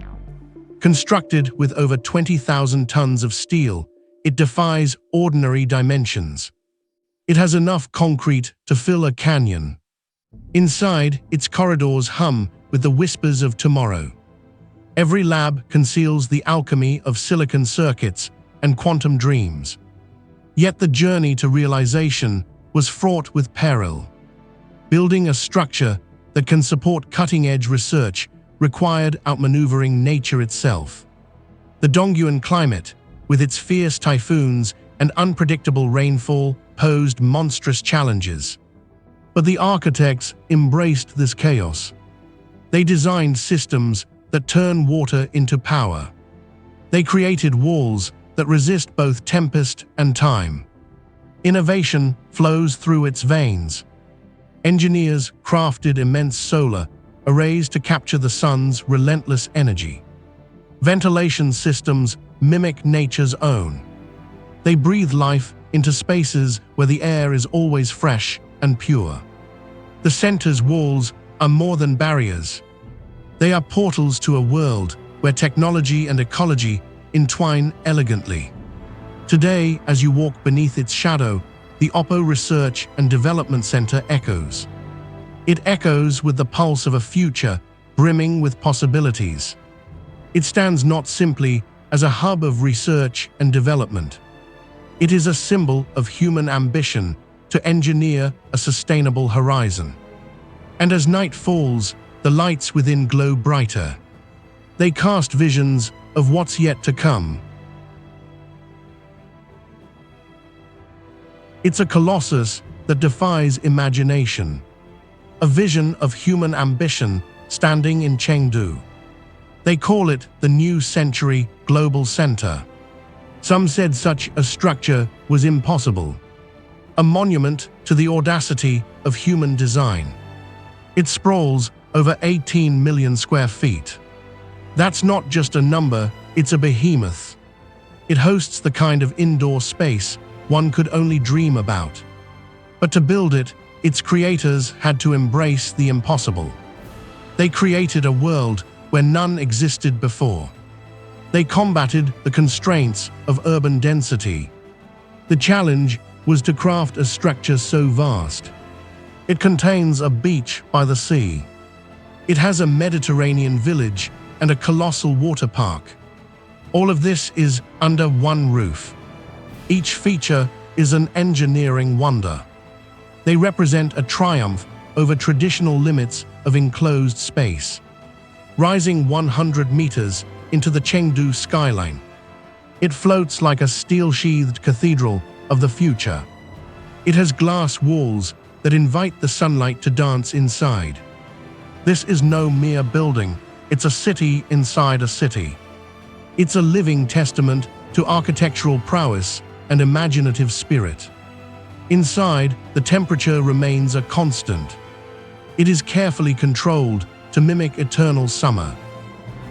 Constructed with over 20,000 tons of steel, it defies ordinary dimensions. It has enough concrete to fill a canyon. Inside, its corridors hum with the whispers of tomorrow. Every lab conceals the alchemy of silicon circuits and quantum dreams. Yet the journey to realization was fraught with peril. Building a structure that can support cutting-edge research required outmaneuvering nature itself. The Dongguan climate, with its fierce typhoons and unpredictable rainfall, posed monstrous challenges. But the architects embraced this chaos. They designed systems that turn water into power. They created walls that resist both tempest and time. Innovation flows through its veins. Engineers crafted immense solar arrays to capture the sun's relentless energy. Ventilation systems mimic nature's own. They breathe life into spaces where the air is always fresh and pure. The center's walls are more than barriers. They are portals to a world where technology and ecology entwine elegantly. Today, as you walk beneath its shadow, the OPPO Research and Development Center echoes. It echoes with the pulse of a future brimming with possibilities. It stands not simply as a hub of research and development. It is a symbol of human ambition to engineer a sustainable horizon. And as night falls, the lights within glow brighter. They cast visions of what's yet to come. It's a colossus that defies imagination. A vision of human ambition standing in Chengdu. They call it the New Century Global Center. Some said such a structure was impossible. A monument to the audacity of human design. It sprawls over 18 million square feet. That's not just a number, it's a behemoth. It hosts the kind of indoor space one could only dream about. But to build it, its creators had to embrace the impossible. They created a world where none existed before. They combated the constraints of urban density. The challenge was to craft a structure so vast, It contains a beach by the sea. It has a Mediterranean village and a colossal water park. All of this is under one roof. Each feature is an engineering wonder. They represent a triumph over traditional limits of enclosed space. Rising 100 meters into the Chengdu skyline, it floats like a steel-sheathed cathedral of the future. It has glass walls that invite the sunlight to dance inside. This is no mere building, it's a city inside a city. It's a living testament to architectural prowess and imaginative spirit. Inside, the temperature remains a constant. It is carefully controlled to mimic eternal summer.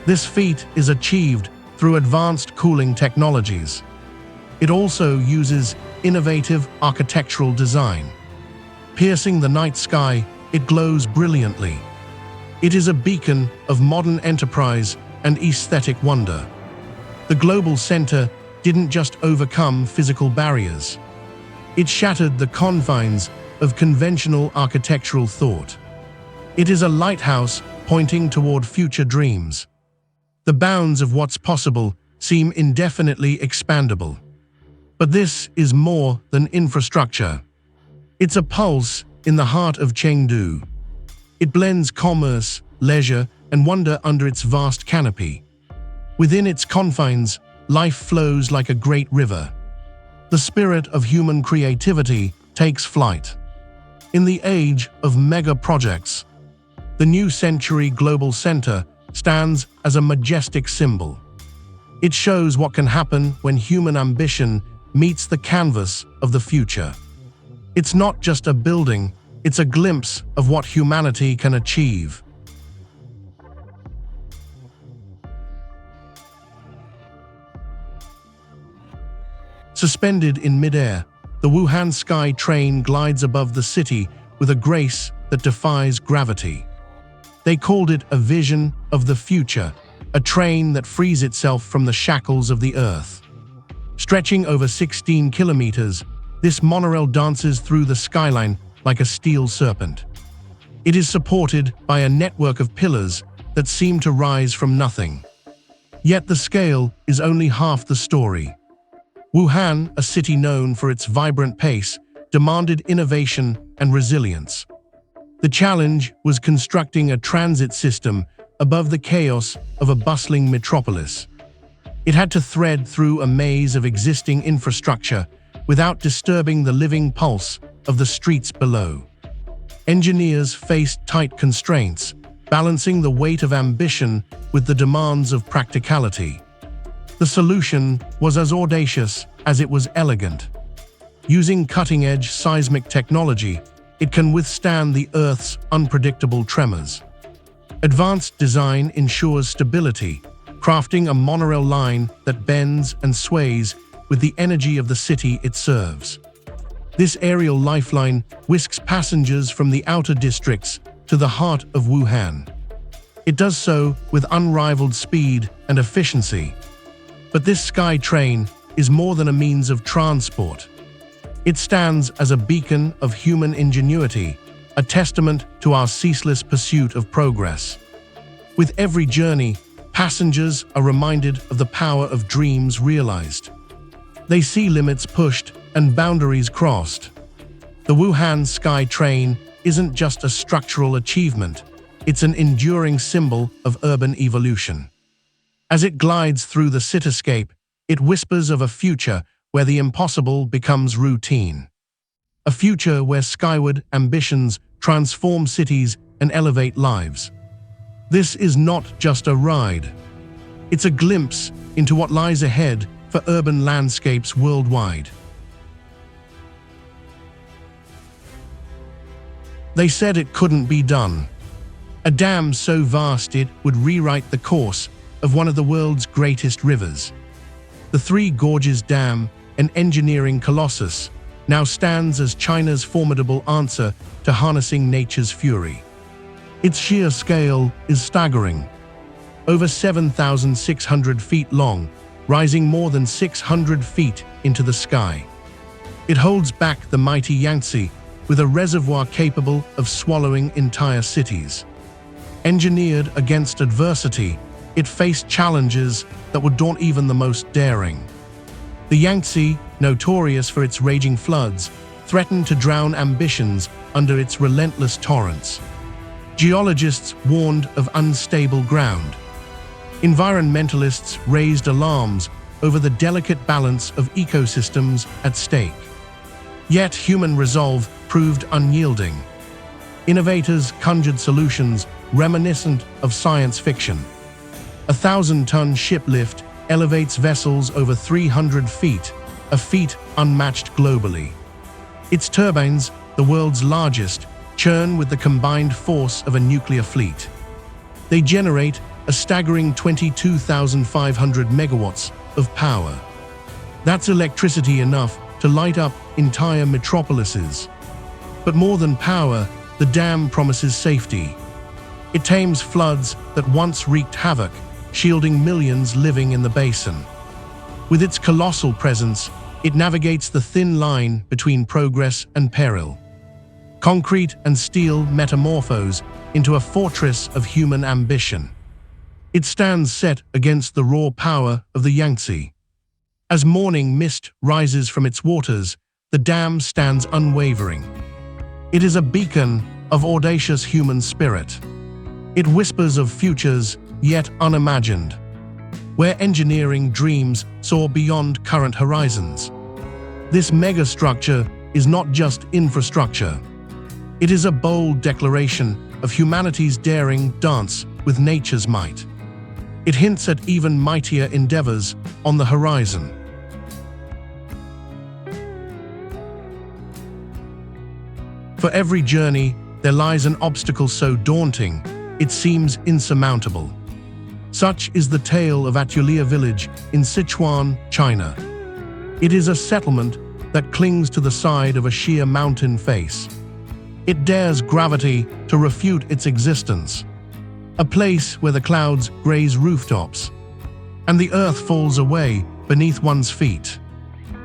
This feat is achieved through advanced cooling technologies. It also uses innovative architectural design. Piercing the night sky, it glows brilliantly. It is a beacon of modern enterprise and aesthetic wonder. The global center didn't just overcome physical barriers. It shattered the confines of conventional architectural thought. It is a lighthouse pointing toward future dreams. The bounds of what's possible seem indefinitely expandable. But this is more than infrastructure. It's a pulse in the heart of Chengdu. It blends commerce, leisure, and wonder under its vast canopy. Within its confines, life flows like a great river. The spirit of human creativity takes flight. In the age of mega projects, the New Century Global Center stands as a majestic symbol. It shows what can happen when human ambition meets the canvas of the future. It's not just a building, it's a glimpse of what humanity can achieve. Suspended in midair, the Wuhan Sky Train glides above the city with a grace that defies gravity. They called it a vision of the future, a train that frees itself from the shackles of the earth. Stretching over 16 kilometers, this monorail dances through the skyline like a steel serpent. It is supported by a network of pillars that seem to rise from nothing. Yet the scale is only half the story. Wuhan, a city known for its vibrant pace, demanded innovation and resilience. The challenge was constructing a transit system above the chaos of a bustling metropolis. It had to thread through a maze of existing infrastructure without disturbing the living pulse of the streets below. Engineers faced tight constraints, balancing the weight of ambition with the demands of practicality. The solution was as audacious as it was elegant. Using cutting-edge seismic technology, it can withstand the Earth's unpredictable tremors. Advanced design ensures stability, crafting a monorail line that bends and sways with the energy of the city it serves. This aerial lifeline whisks passengers from the outer districts to the heart of Wuhan. It does so with unrivaled speed and efficiency. But this sky train is more than a means of transport. It stands as a beacon of human ingenuity, a testament to our ceaseless pursuit of progress. With every journey, passengers are reminded of the power of dreams realized. They see limits pushed and boundaries crossed. The Wuhan Sky Train isn't just a structural achievement, it's an enduring symbol of urban evolution. As it glides through the cityscape, it whispers of a future where the impossible becomes routine. A future where skyward ambitions transform cities and elevate lives. This is not just a ride. It's a glimpse into what lies ahead for urban landscapes worldwide. They said it couldn't be done. A dam so vast it would rewrite the course of one of the world's greatest rivers. The Three Gorges Dam, an engineering colossus, now stands as China's formidable answer to harnessing nature's fury. Its sheer scale is staggering. Over 7,600 feet long, rising more than 600 feet into the sky. It holds back the mighty Yaxi, with a reservoir capable of swallowing entire cities. Engineered against adversity, it faced challenges that would daunt even the most daring. The Yangtze, notorious for its raging floods, threatened to drown ambitions under its relentless torrents. Geologists warned of unstable ground. Environmentalists raised alarms over the delicate balance of ecosystems at stake. Yet human resolve proved unyielding. Innovators conjured solutions reminiscent of science fiction. A 1,000-ton shiplift elevates vessels over 300 feet, a feat unmatched globally. Its turbines, the world's largest, churn with the combined force of a nuclear fleet. They generate a staggering 22,500 megawatts of power. That's electricity enough to light up entire metropolises. But more than power, the dam promises safety. It tames floods that once wreaked havoc, shielding millions living in the basin. With its colossal presence, it navigates the thin line between progress and peril. Concrete and steel metamorphose into a fortress of human ambition. It stands set against the raw power of the Yangtze. As morning mist rises from its waters, the dam stands unwavering. It is a beacon of audacious human spirit. It whispers of futures yet unimagined, where engineering dreams soar beyond current horizons. This megastructure is not just infrastructure. It is a bold declaration of humanity's daring dance with nature's might. It hints at even mightier endeavors on the horizon. For every journey, there lies an obstacle so daunting, it seems insurmountable. Such is the tale of Atuleer village in Sichuan, China. It is a settlement that clings to the side of a sheer mountain face. It dares gravity to refute its existence. A place where the clouds graze rooftops, and the earth falls away beneath one's feet.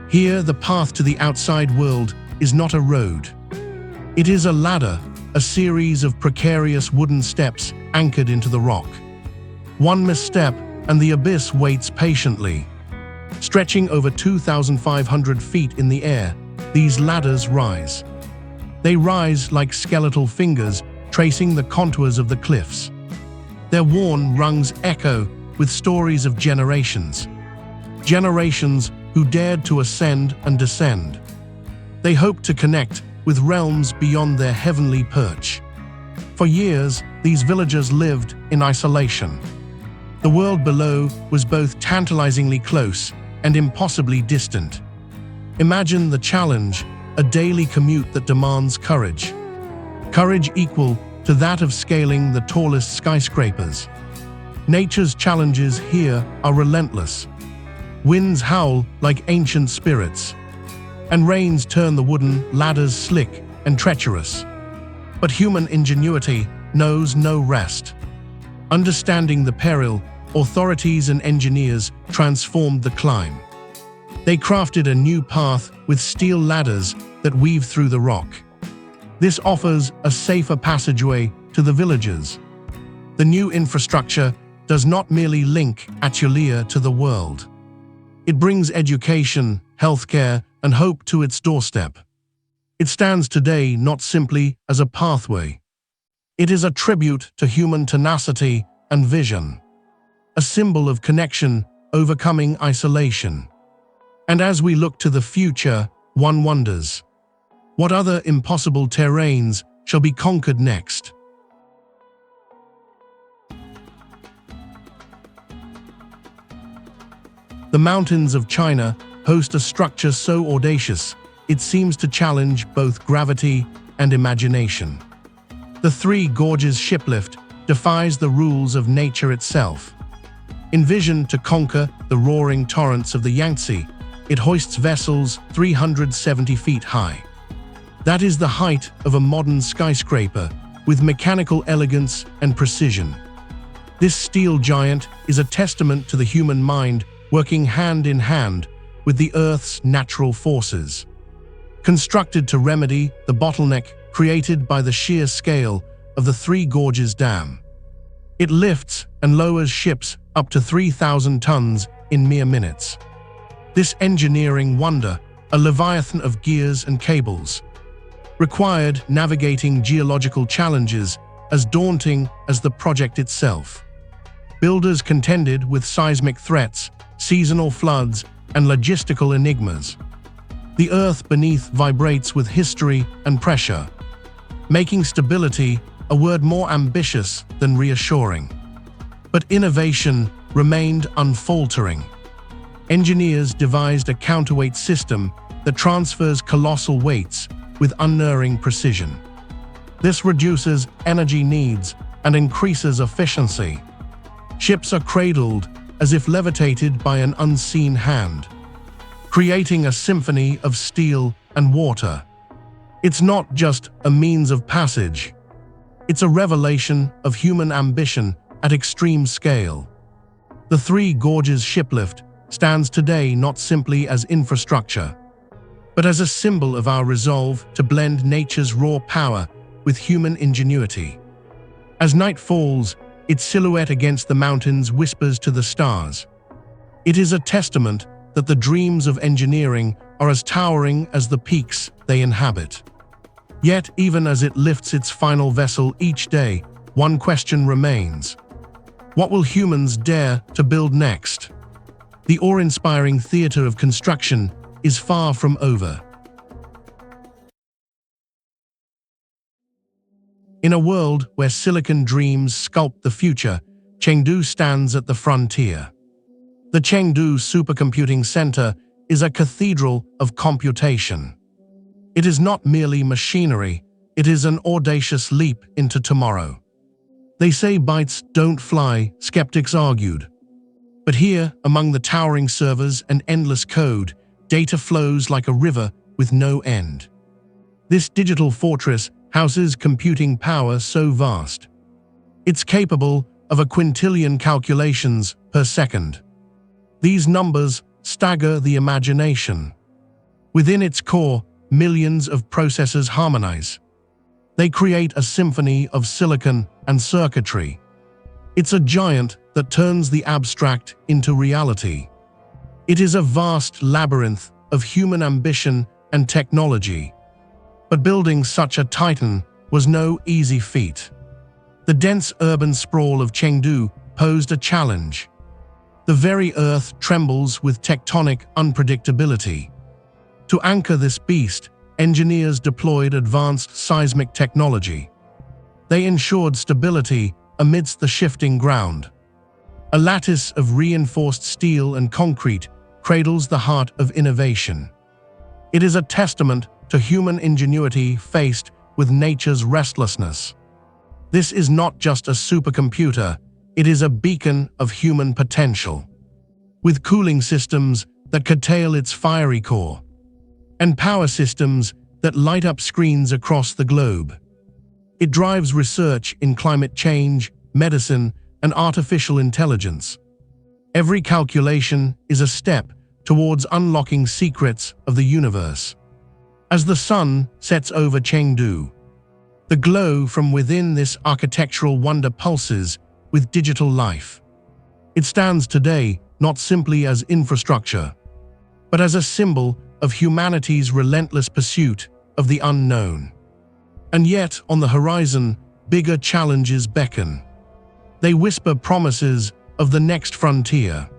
Here, the path to the outside world is not a road. It is a ladder, a series of precarious wooden steps anchored into the rock. One misstep, and the abyss waits patiently. Stretching over 2,500 feet in the air, these ladders rise. They rise like skeletal fingers tracing the contours of the cliffs. Their worn rungs echo with stories of generations. Generations who dared to ascend and descend. They hoped to connect with realms beyond their heavenly perch. For years, these villagers lived in isolation. The world below was both tantalizingly close and impossibly distant. Imagine the challenge, a daily commute that demands courage. Courage equal to that of scaling the tallest skyscrapers. Nature's challenges here are relentless. Winds howl like ancient spirits, and rains turn the wooden ladders slick and treacherous. But human ingenuity knows no rest. Understanding the peril, authorities and engineers transformed the climb. They crafted a new path with steel ladders that weave through the rock. This offers a safer passageway to the villagers. The new infrastructure does not merely link Atuleer to the world. It brings education, healthcare, and hope to its doorstep. It stands today not simply as a pathway. It is a tribute to human tenacity and vision, a symbol of connection overcoming isolation. And as we look to the future, one wonders, what other impossible terrains shall be conquered next? The mountains of China host a structure so audacious, it seems to challenge both gravity and imagination. The Three Gorges shiplift defies the rules of nature itself. Envisioned to conquer the roaring torrents of the Yangtze, it hoists vessels 370 feet high. That is the height of a modern skyscraper, with mechanical elegance and precision. This steel giant is a testament to the human mind working hand in hand with the Earth's natural forces. constructed to remedy the bottleneck created by the sheer scale of the Three Gorges Dam. It lifts and lowers ships up to 3,000 tons in mere minutes. This engineering wonder, a leviathan of gears and cables, required navigating geological challenges as daunting as the project itself. Builders contended with seismic threats, seasonal floods, and logistical enigmas. The earth beneath vibrates with history and pressure, making stability a word more ambitious than reassuring. But innovation remained unfaltering. Engineers devised a counterweight system that transfers colossal weights with unerring precision. This reduces energy needs and increases efficiency. Ships are cradled as if levitated by an unseen hand, creating a symphony of steel and water. It's not just a means of passage. It's a revelation of human ambition at extreme scale. The Three Gorges shiplift stands today not simply as infrastructure, but as a symbol of our resolve to blend nature's raw power with human ingenuity. As night falls, its silhouette against the mountains whispers to the stars. It is a testament that the dreams of engineering are as towering as the peaks they inhabit. Yet, even as it lifts its final vessel each day, one question remains. What will humans dare to build next? The awe-inspiring theater of construction is far from over. In a world where silicon dreams sculpt the future, Chengdu stands at the frontier. The Chengdu Supercomputing Center is a cathedral of computation. It is not merely machinery, it is an audacious leap into tomorrow. They say bytes don't fly, skeptics argued. But here, among the towering servers and endless code, data flows like a river with no end. This digital fortress houses computing power so vast. It's capable of a quintillion calculations per second. These numbers stagger the imagination. Within its core, millions of processors harmonize. They create a symphony of silicon and circuitry. It's a giant that turns the abstract into reality. It is a vast labyrinth of human ambition and technology. But building such a titan was no easy feat. The dense urban sprawl of Chengdu posed a challenge. The very earth trembles with tectonic unpredictability. To anchor this beast, engineers deployed advanced seismic technology. They ensured stability amidst the shifting ground. A lattice of reinforced steel and concrete cradles the heart of innovation. It is a testament to human ingenuity faced with nature's restlessness. This is not just a supercomputer, it is a beacon of human potential. With cooling systems that curtail its fiery core, and power systems that light up screens across the globe. It drives research in climate change, medicine, and artificial intelligence. Every calculation is a step towards unlocking secrets of the universe. As the sun sets over Chengdu, the glow from within this architectural wonder pulses with digital life. It stands today not simply as infrastructure, but as a symbol of humanity's relentless pursuit of the unknown. And yet, on the horizon, bigger challenges beckon. They whisper promises of the next frontier.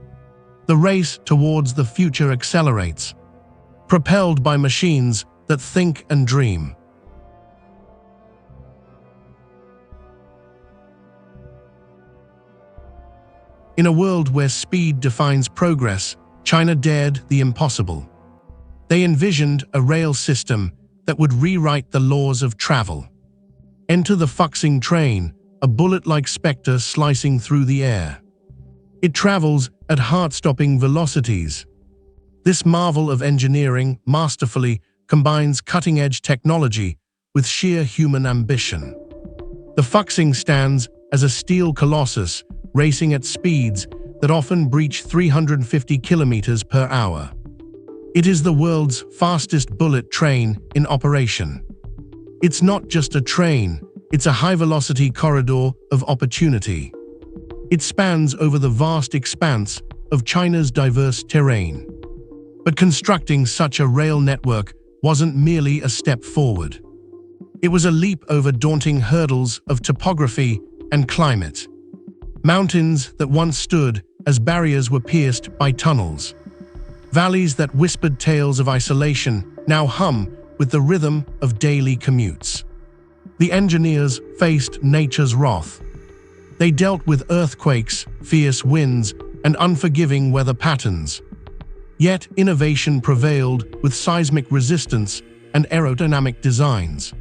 The race towards the future accelerates, propelled by machines that think and dream. In a world where speed defines progress, China dared the impossible. They envisioned a rail system that would rewrite the laws of travel. Enter the Fuxing train, a bullet-like specter slicing through the air. It travels at heart-stopping velocities. This marvel of engineering masterfully combines cutting-edge technology with sheer human ambition. The Fuxing stands as a steel colossus racing at speeds that often breach 350 kilometers per hour. It is the world's fastest bullet train in operation. It's not just a train, it's a high-velocity corridor of opportunity. It spans over the vast expanse of China's diverse terrain. But constructing such a rail network wasn't merely a step forward. It was a leap over daunting hurdles of topography and climate. Mountains that once stood as barriers were pierced by tunnels. Valleys that whispered tales of isolation now hum with the rhythm of daily commutes. The engineers faced nature's wrath. They dealt with earthquakes, fierce winds, and unforgiving weather patterns. Yet innovation prevailed with seismic resistance and aerodynamic designs.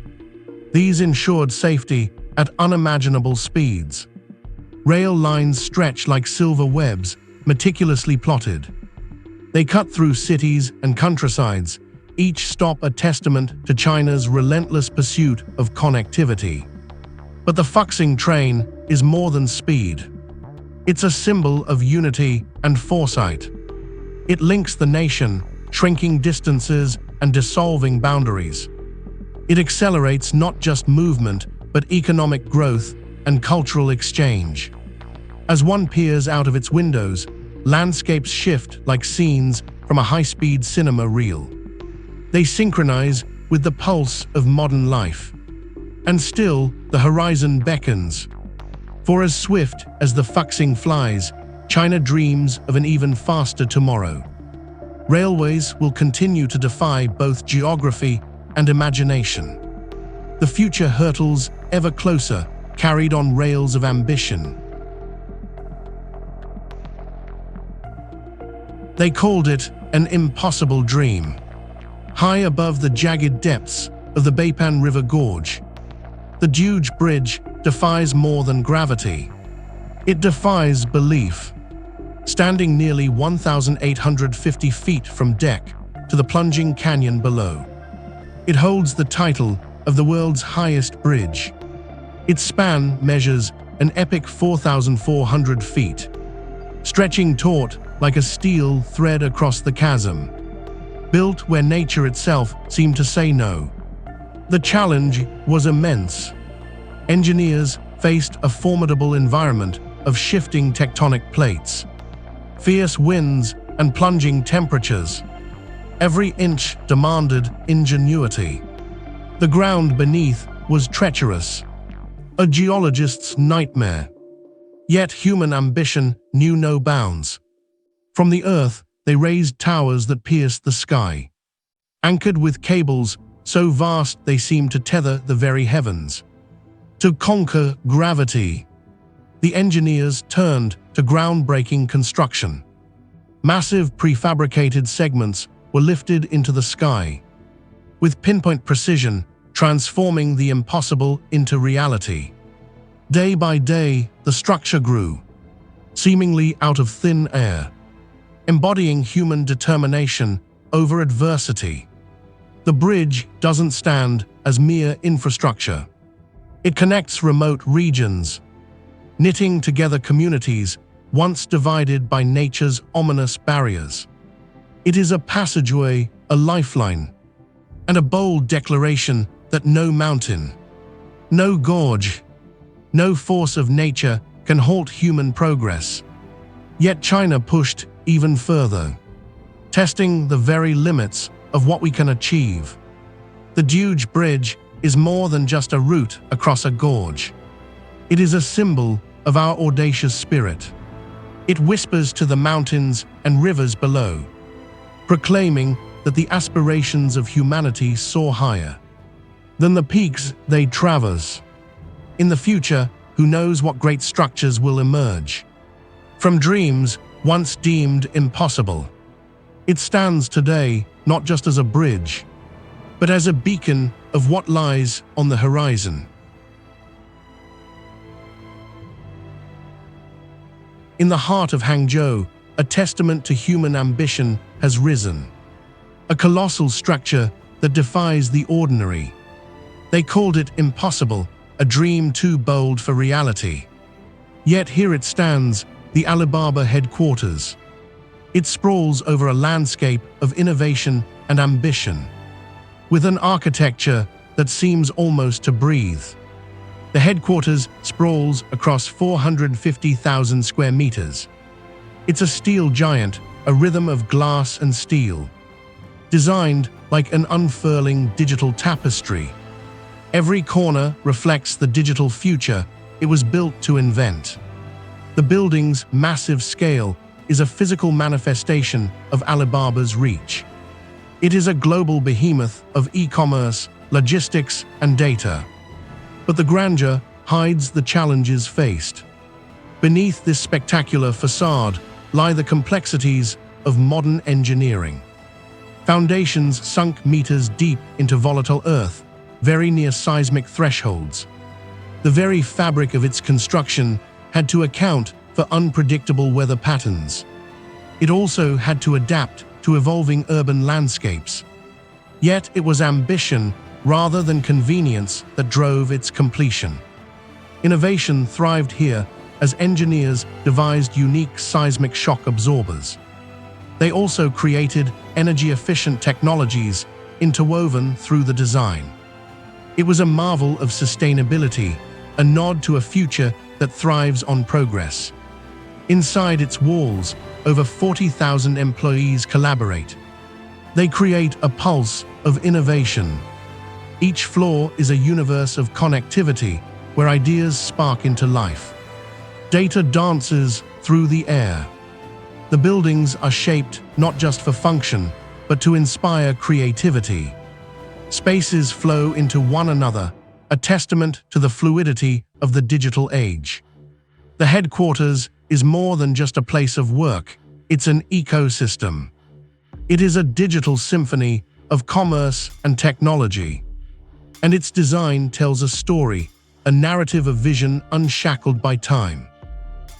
These ensured safety at unimaginable speeds. Rail lines stretch like silver webs, meticulously plotted. They cut through cities and countrysides, each stop a testament to China's relentless pursuit of connectivity. But the Fuxing train is more than speed. It's a symbol of unity and foresight. It links the nation, shrinking distances and dissolving boundaries. It accelerates not just movement, but economic growth and cultural exchange. As one peers out of its windows, landscapes shift like scenes from a high-speed cinema reel. They synchronize with the pulse of modern life. And still, the horizon beckons. For as swift as the Fuxing flies, China dreams of an even faster tomorrow. Railways will continue to defy both geography and imagination. The future hurtles ever closer, carried on rails of ambition. They called it an impossible dream. High above the jagged depths of the Gupetan River Gorge, the Duge Bridge defies more than gravity. It defies belief. Standing nearly 1,850 feet from deck to the plunging canyon below, it holds the title of the world's highest bridge. Its span measures an epic 4,400 feet, stretching taut like a steel thread across the chasm. Built where nature itself seemed to say no. The challenge was immense. Engineers faced a formidable environment of shifting tectonic plates, fierce winds and plunging temperatures. Every inch demanded ingenuity. The ground beneath was treacherous, a geologist's nightmare. Yet human ambition knew no bounds. From the earth, they raised towers that pierced the sky, anchored with cables so vast they seemed to tether the very heavens. To conquer gravity, the engineers turned to groundbreaking construction. Massive prefabricated segments were lifted into the sky, with pinpoint precision transforming the impossible into reality. Day by day, the structure grew, seemingly out of thin air, embodying human determination over adversity. The bridge doesn't stand as mere infrastructure. It connects remote regions, knitting together communities once divided by nature's ominous barriers. It is a passageway, a lifeline, and a bold declaration that no mountain, no gorge, no force of nature can halt human progress. Yet China pushed even further, testing the very limits of what we can achieve. The Duge Bridge is more than just a route across a gorge. It is a symbol of our audacious spirit. It whispers to the mountains and rivers below, proclaiming that the aspirations of humanity soar higher than the peaks they traverse. In the future, who knows what great structures will emerge from dreams once deemed impossible. It stands today not just as a bridge, but as a beacon of what lies on the horizon. In the heart of Hangzhou, a testament to human ambition has risen. A colossal structure that defies the ordinary. They called it impossible, a dream too bold for reality. Yet here it stands, the Alibaba headquarters. It sprawls over a landscape of innovation and ambition, with an architecture that seems almost to breathe. The headquarters sprawls across 450,000 square meters. It's a steel giant, a rhythm of glass and steel, designed like an unfurling digital tapestry. Every corner reflects the digital future it was built to invent. The building's massive scale is a physical manifestation of Alibaba's reach. It is a global behemoth of e-commerce, logistics, and data. But the grandeur hides the challenges faced. Beneath this spectacular facade lie the complexities of modern engineering. Foundations sunk meters deep into volatile earth, very near seismic thresholds. The very fabric of its construction had to account for unpredictable weather patterns. It also had to adapt to evolving urban landscapes. Yet it was ambition rather than convenience that drove its completion. Innovation thrived here as engineers devised unique seismic shock absorbers. They also created energy-efficient technologies interwoven through the design. It was a marvel of sustainability, a nod to a future that thrives on progress. Inside its walls, over 40,000 employees collaborate. They create a pulse of innovation. Each floor is a universe of connectivity where ideas spark into life. Data dances through the air. The buildings are shaped not just for function, but to inspire creativity. Spaces flow into one another, a testament to the fluidity of the digital age. The headquarters is more than just a place of work, it's an ecosystem. It is a digital symphony of commerce and technology. And its design tells a story, a narrative of vision unshackled by time.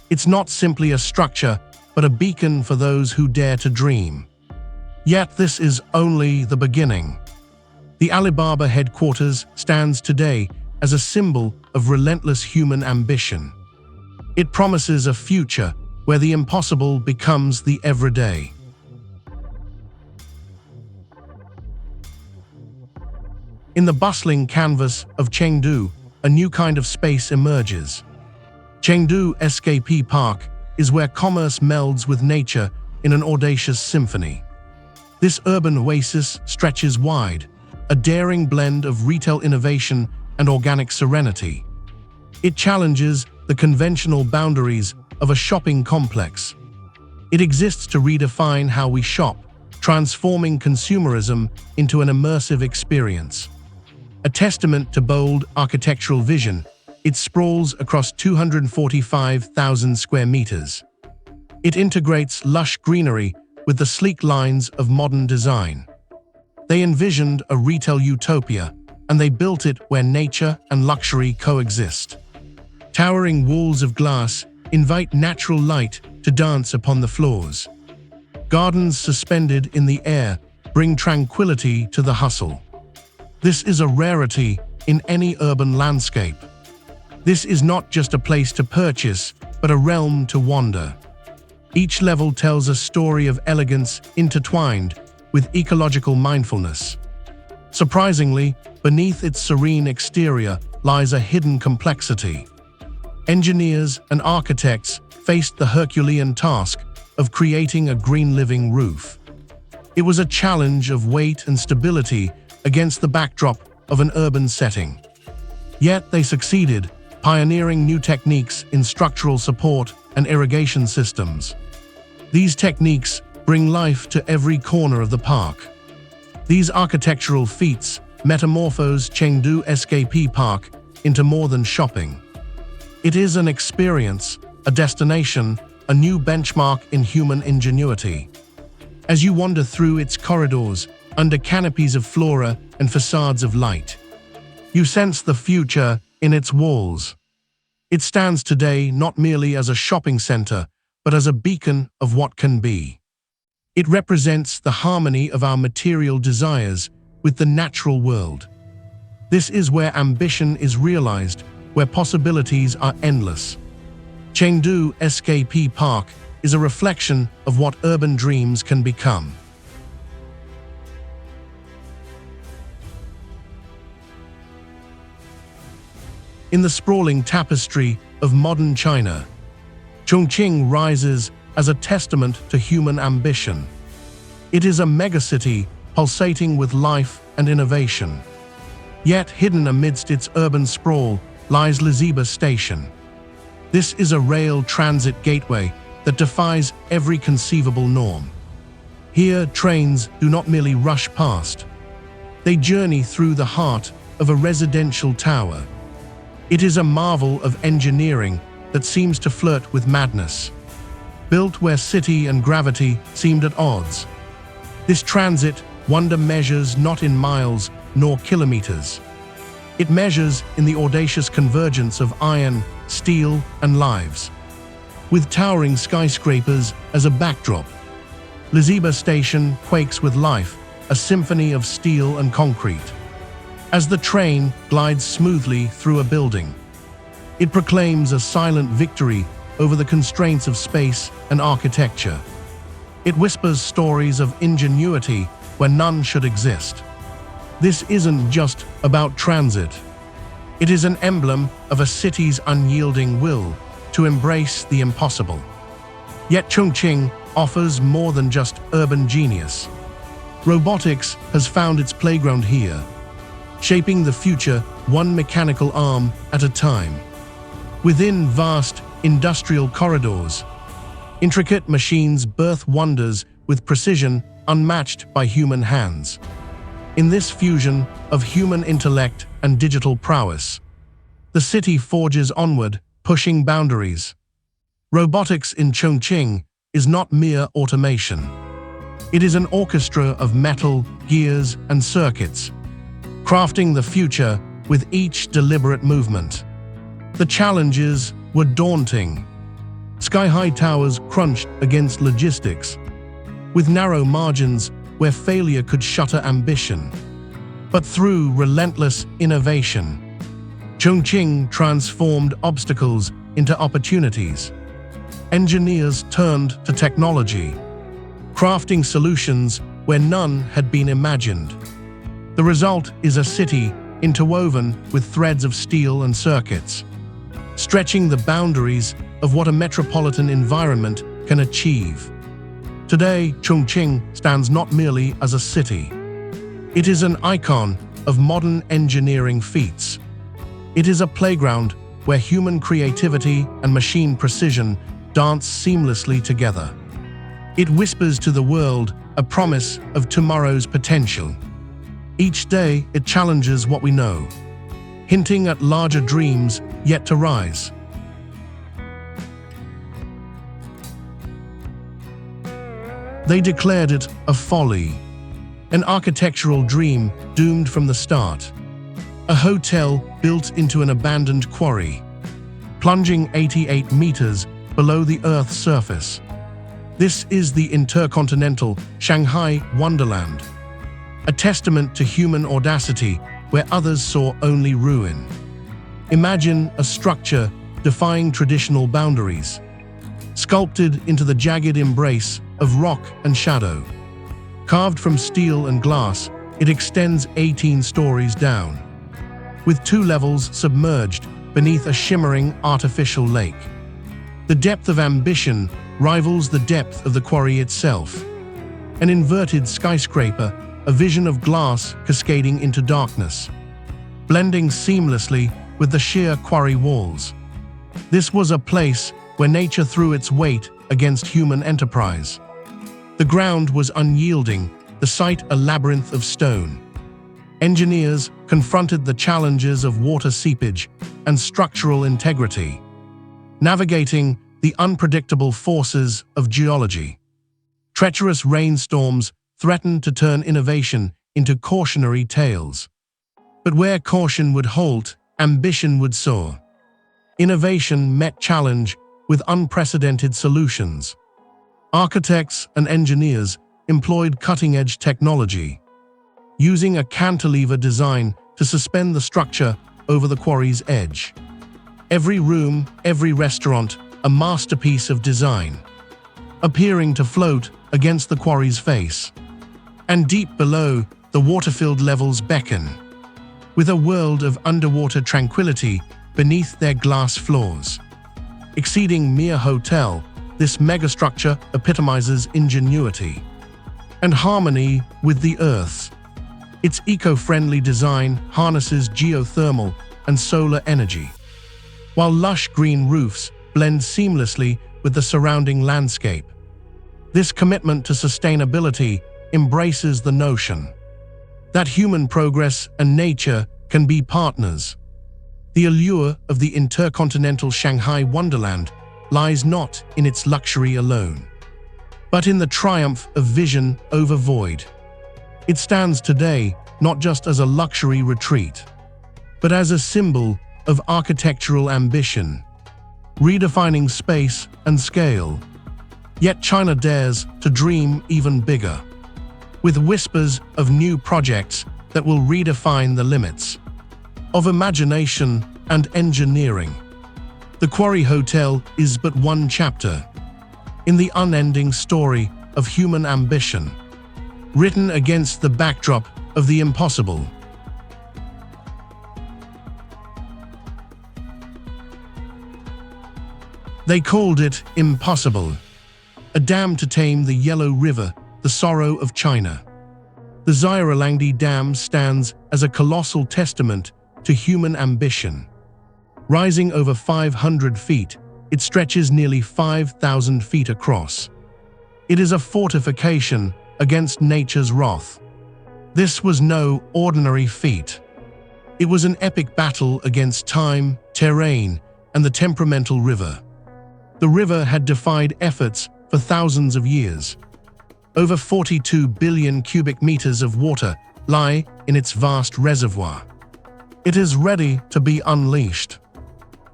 It's not simply a structure, but a beacon for those who dare to dream. Yet this is only the beginning. The Alibaba headquarters stands today as a symbol of relentless human ambition. It promises a future where the impossible becomes the everyday. In the bustling canvas of Chengdu, a new kind of space emerges. Chengdu SKP Park is where commerce melds with nature in an audacious symphony. This urban oasis stretches wide, a daring blend of retail innovation and organic serenity. It challenges the conventional boundaries of a shopping complex. It exists to redefine how we shop, transforming consumerism into an immersive experience. A testament to bold architectural vision, it sprawls across 245,000 square meters. It integrates lush greenery with the sleek lines of modern design. They envisioned a retail utopia, and they built it where nature and luxury coexist. Towering walls of glass invite natural light to dance upon the floors. Gardens suspended in the air bring tranquility to the hustle. This is a rarity in any urban landscape. This is not just a place to purchase, but a realm to wander. Each level tells a story of elegance intertwined with ecological mindfulness. Surprisingly, beneath its serene exterior lies a hidden complexity. Engineers and architects faced the Herculean task of creating a green living roof. It was a challenge of weight and stability against the backdrop of an urban setting. Yet they succeeded, pioneering new techniques in structural support and irrigation systems. These techniques bring life to every corner of the park. These architectural feats metamorphose Chengdu SKP Park into more than shopping. It is an experience, a destination, a new benchmark in human ingenuity. As you wander through its corridors, under canopies of flora and facades of light, you sense the future in its walls. It stands today not merely as a shopping center, but as a beacon of what can be. It represents the harmony of our material desires with the natural world. This is where ambition is realized, where possibilities are endless. Chengdu SKP Park is a reflection of what urban dreams can become. In the sprawling tapestry of modern China, Chongqing rises as a testament to human ambition. It is a megacity pulsating with life and innovation. Yet hidden amidst its urban sprawl lies Liziba Station. This is a rail transit gateway that defies every conceivable norm. Here, trains do not merely rush past. They journey through the heart of a residential tower. It is a marvel of engineering that seems to flirt with madness. Built where city and gravity seemed at odds, this transit wonder measures not in miles nor kilometers. It measures in the audacious convergence of iron, steel, and lives. With towering skyscrapers as a backdrop, Liziba Station quakes with life, a symphony of steel and concrete. As the train glides smoothly through a building, it proclaims a silent victory over the constraints of space and architecture. It whispers stories of ingenuity where none should exist. This isn't just about transit. It is an emblem of a city's unyielding will to embrace the impossible. Yet Chongqing offers more than just urban genius. Robotics has found its playground here, shaping the future one mechanical arm at a time. Within vast industrial corridors, intricate machines birth wonders with precision unmatched by human hands. In this fusion of human intellect and digital prowess, the city forges onward, pushing boundaries. Robotics in Chongqing is not mere automation. It is an orchestra of metal, gears, and circuits, crafting the future with each deliberate movement. The challenges were daunting. Sky-high towers crunched against logistics, with narrow margins where failure could shutter ambition. But through relentless innovation, Chongqing transformed obstacles into opportunities. Engineers turned to technology, crafting solutions where none had been imagined. The result is a city interwoven with threads of steel and circuits, stretching the boundaries of what a metropolitan environment can achieve. Today, Chongqing stands not merely as a city. It is an icon of modern engineering feats. It is a playground where human creativity and machine precision dance seamlessly together. It whispers to the world a promise of tomorrow's potential. Each day, it challenges what we know, hinting at larger dreams yet to rise. They declared it a folly, an architectural dream doomed from the start. A hotel built into an abandoned quarry, plunging 88 meters below the Earth's surface. This is the InterContinental Shanghai Wonderland, a testament to human audacity where others saw only ruin. Imagine a structure defying traditional boundaries, sculpted into the jagged embrace of rock and shadow. Carved from steel and glass, it extends 18 stories down, with 2 levels submerged beneath a shimmering artificial lake. The depth of ambition rivals the depth of the quarry itself. An inverted skyscraper, a vision of glass cascading into darkness, blending seamlessly with the sheer quarry walls. This was a place where nature threw its weight against human enterprise. The ground was unyielding, the site a labyrinth of stone. Engineers confronted the challenges of water seepage and structural integrity, navigating the unpredictable forces of geology. Treacherous rainstorms threatened to turn innovation into cautionary tales. But where caution would halt, ambition would soar. Innovation met challenge with unprecedented solutions. Architects and engineers employed cutting-edge technology, using a cantilever design to suspend the structure over the quarry's edge. Every room, every restaurant, a masterpiece of design. appearing to float against the quarry's face. And deep below, the water-filled levels beckon, with a world of underwater tranquility beneath their glass floors. Exceeding mere hotel, this megastructure epitomizes ingenuity and harmony with the Earth. Its eco-friendly design harnesses geothermal and solar energy, while lush green roofs blend seamlessly with the surrounding landscape. This commitment to sustainability embraces the notion that human progress and nature can be partners. The allure of the InterContinental Shanghai wonderland lies not in its luxury alone, but in the triumph of vision over void. It stands today not just as a luxury retreat, but as a symbol of architectural ambition, redefining space and scale. Yet China dares to dream even bigger, with whispers of new projects that will redefine the limits of imagination and engineering. The Quarry Hotel is but one chapter in the unending story of human ambition, written against the backdrop of the impossible. They called it impossible, a dam to tame the Yellow River, the sorrow of China. The Xiaolangdi Dam stands as a colossal testament to human ambition. Rising over 500 feet, it stretches nearly 5,000 feet across. It is a fortification against nature's wrath. This was no ordinary feat. It was an epic battle against time, terrain, and the temperamental river. The river had defied efforts for thousands of years. Over 42 billion cubic meters of water lie in its vast reservoir. It is ready to be unleashed.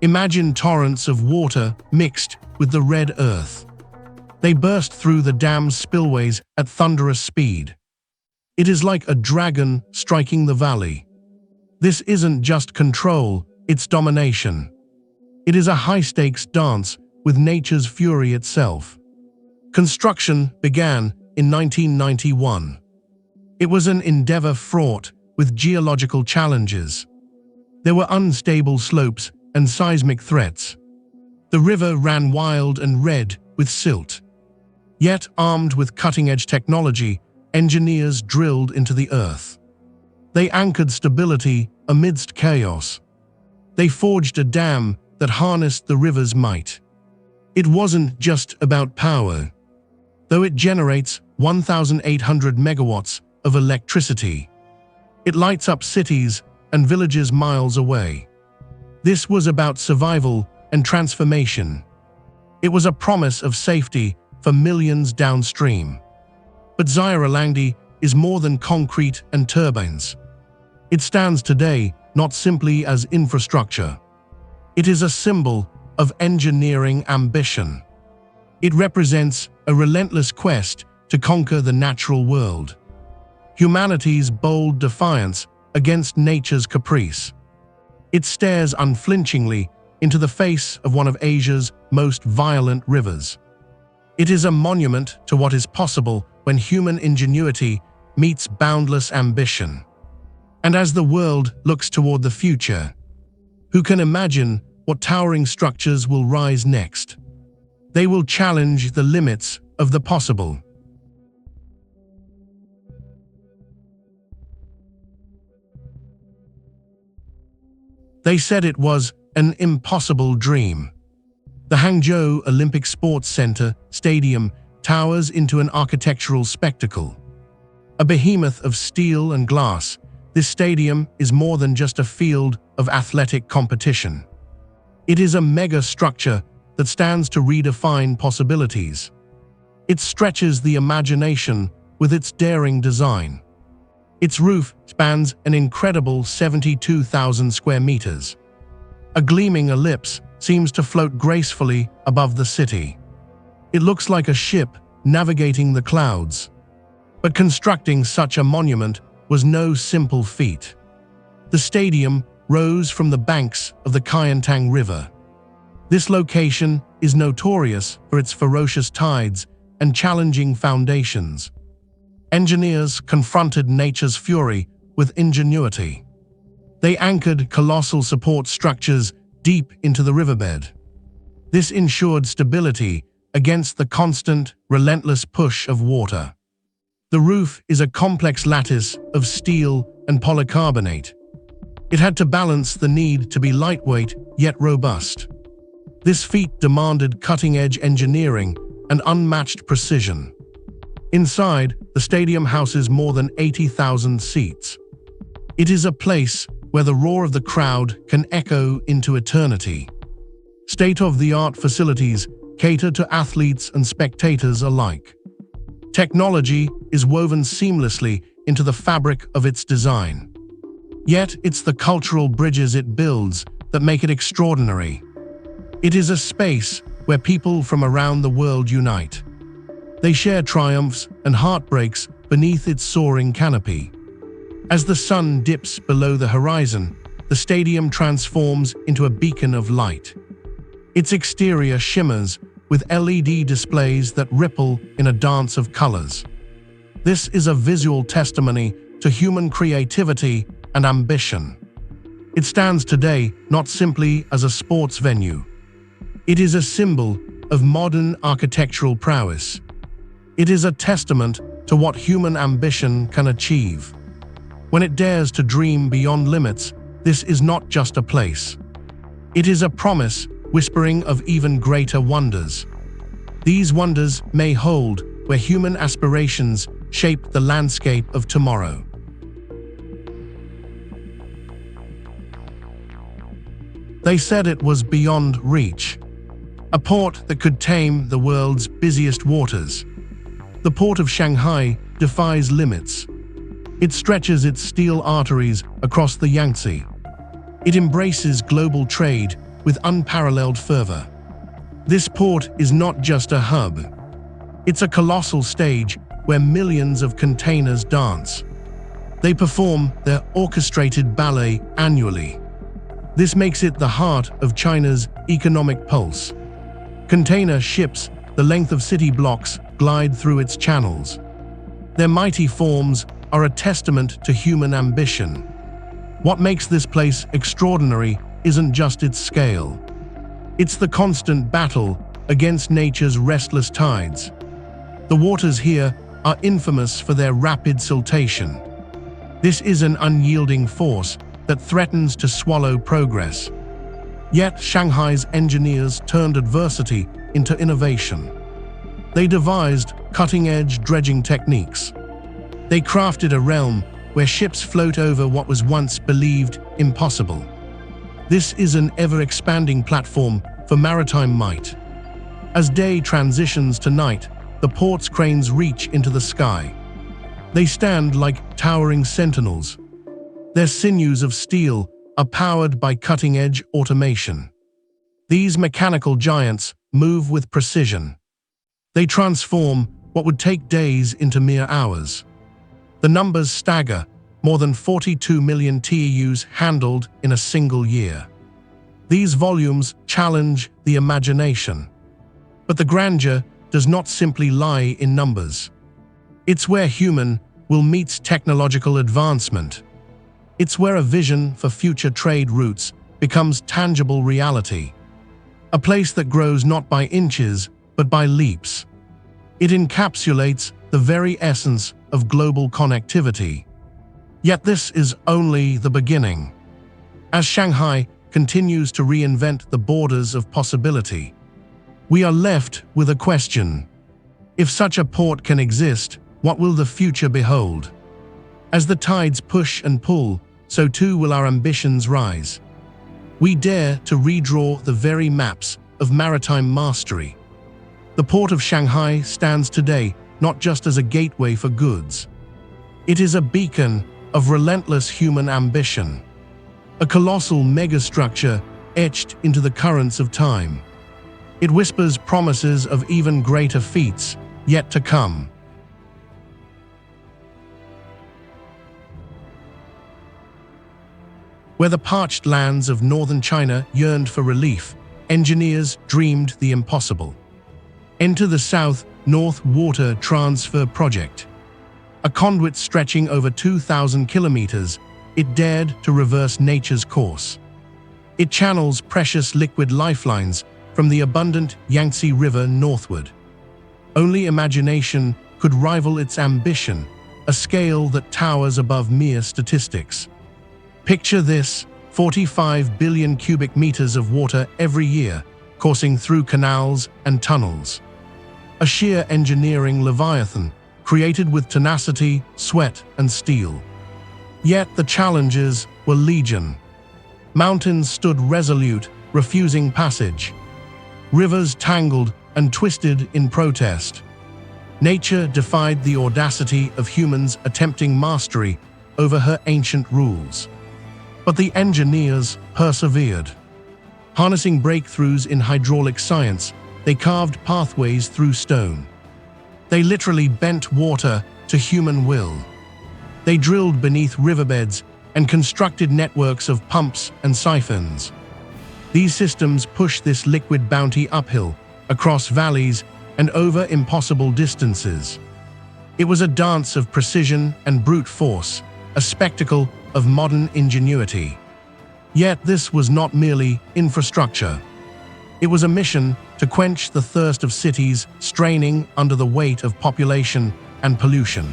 Imagine torrents of water mixed with the red earth. They burst through the dam's spillways at thunderous speed. It is like a dragon striking the valley. This isn't just control, it's domination. It is a high-stakes dance with nature's fury itself. Construction began in 1991. It was an endeavor fraught with geological challenges. There were unstable slopes and seismic threats. The river ran wild and red with silt. Yet, armed with cutting-edge technology, engineers drilled into the earth. They anchored stability amidst chaos. They forged a dam that harnessed the river's might. It wasn't just about power, though it generates 1,800 megawatts of electricity. It lights up cities and villages miles away. This was about survival and transformation. It was a promise of safety for millions downstream. But Xiaolangdi is more than concrete and turbines. It stands today not simply as infrastructure. It is a symbol of engineering ambition. It represents a relentless quest to conquer the natural world, humanity's bold defiance against nature's caprice. It stares unflinchingly into the face of one of Asia's most violent rivers. It is a monument to what is possible when human ingenuity meets boundless ambition. And as the world looks toward the future, who can imagine what towering structures will rise next? They will challenge the limits of the possible. They said it was an impossible dream. The Hangzhou Olympic Sports Center Stadium towers into an architectural spectacle. A behemoth of steel and glass, this stadium is more than just a field of athletic competition. It is a mega structure that stands to redefine possibilities. It stretches the imagination with its daring design. Its roof spans an incredible 72,000 square meters. A gleaming ellipse seems to float gracefully above the city. It looks like a ship navigating the clouds. But constructing such a monument was no simple feat. The stadium rose from the banks of the Qiantang River. This location is notorious for its ferocious tides and challenging foundations. Engineers confronted nature's fury with ingenuity. They anchored colossal support structures deep into the riverbed. This ensured stability against the constant, relentless push of water. The roof is a complex lattice of steel and polycarbonate. It had to balance the need to be lightweight yet robust. This feat demanded cutting-edge engineering and unmatched precision. Inside, the stadium houses more than 80,000 seats. It is a place where the roar of the crowd can echo into eternity. State-of-the-art facilities cater to athletes and spectators alike. Technology is woven seamlessly into the fabric of its design. Yet it's the cultural bridges it builds that make it extraordinary. It is a space where people from around the world unite. They share triumphs and heartbreaks beneath its soaring canopy. As the sun dips below the horizon, the stadium transforms into a beacon of light. Its exterior shimmers with LED displays that ripple in a dance of colors. This is a visual testimony to human creativity and ambition. It stands today not simply as a sports venue. It is a symbol of modern architectural prowess. It is a testament to what human ambition can achieve. When it dares to dream beyond limits, this is not just a place. It is a promise whispering of even greater wonders. These wonders may hold where human aspirations shape the landscape of tomorrow. They said it was beyond reach. A port that could tame the world's busiest waters. The port of Shanghai defies limits. It stretches its steel arteries across the Yaxi. It embraces global trade with unparalleled fervor. This port is not just a hub. It's a colossal stage where millions of containers dance. They perform their orchestrated ballet annually. This makes it the heart of China's economic pulse. Container ships, the length of city blocks, glide through its channels. Their mighty forms are a testament to human ambition. What makes this place extraordinary isn't just its scale. It's the constant battle against nature's restless tides. The waters here are infamous for their rapid siltation. This is an unyielding force that threatens to swallow progress. Yet Shanghai's engineers turned adversity into innovation. They devised cutting-edge dredging techniques. They crafted a realm where ships float over what was once believed impossible. This is an ever-expanding platform for maritime might. As day transitions to night, the port's cranes reach into the sky. They stand like towering sentinels. Their sinews of steel are powered by cutting-edge automation. These mechanical giants move with precision. They transform what would take days into mere hours. The numbers stagger, more than 42 million TEUs handled in a single year. These volumes challenge the imagination. But the grandeur does not simply lie in numbers. It's where human will meet technological advancement. It's where a vision for future trade routes becomes tangible reality. A place that grows not by inches, but by leaps. It encapsulates the very essence of global connectivity. Yet this is only the beginning. As Shanghai continues to reinvent the borders of possibility, we are left with a question. If such a port can exist, what will the future behold? As the tides push and pull, so too will our ambitions rise. We dare to redraw the very maps of maritime mastery. The port of Shanghai stands today not just as a gateway for goods. It is a beacon of relentless human ambition, a colossal megastructure etched into the currents of time. It whispers promises of even greater feats yet to come. Where the parched lands of northern China yearned for relief, engineers dreamed the impossible. Enter the South-North Water Transfer Project. A conduit stretching over 2,000 kilometers, it dared to reverse nature's course. It channels precious liquid lifelines from the abundant Yangtze River northward. Only imagination could rival its ambition, a scale that towers above mere statistics. Picture this: 45 billion cubic meters of water every year, coursing through canals and tunnels. A sheer engineering leviathan, created with tenacity, sweat, and steel. Yet the challenges were legion. Mountains stood resolute, refusing passage. Rivers tangled and twisted in protest. Nature defied the audacity of humans attempting mastery over her ancient rules. But the engineers persevered. Harnessing breakthroughs in hydraulic science, they carved pathways through stone. They literally bent water to human will. They drilled beneath riverbeds and constructed networks of pumps and siphons. These systems pushed this liquid bounty uphill, across valleys, and over impossible distances. It was a dance of precision and brute force, a spectacle of modern ingenuity. Yet this was not merely infrastructure. It was a mission to quench the thirst of cities straining under the weight of population and pollution.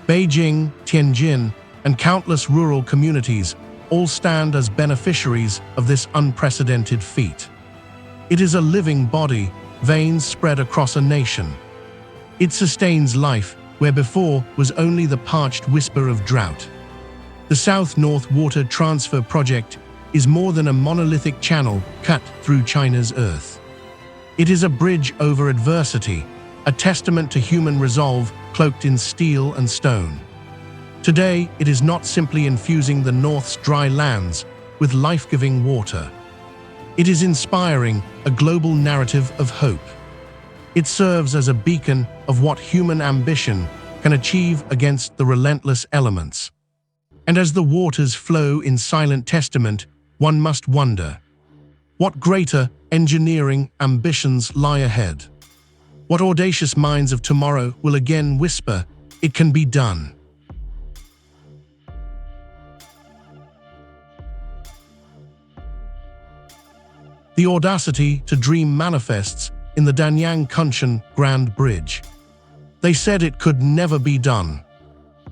Beijing, Tianjin, and countless rural communities all stand as beneficiaries of this unprecedented feat. It is a living body, veins spread across a nation. It sustains life where before was only the parched whisper of drought. The South-North Water Transfer Project is more than a monolithic channel cut through China's earth. It is a bridge over adversity, a testament to human resolve cloaked in steel and stone. Today, it is not simply infusing the North's dry lands with life-giving water. It is inspiring a global narrative of hope. It serves as a beacon of what human ambition can achieve against the relentless elements. And as the waters flow in silent testament, one must wonder, what greater engineering ambitions lie ahead? What audacious minds of tomorrow will again whisper, "It can be done"? The audacity to dream manifests in the Danyang-Kunshan Grand Bridge. They said it could never be done.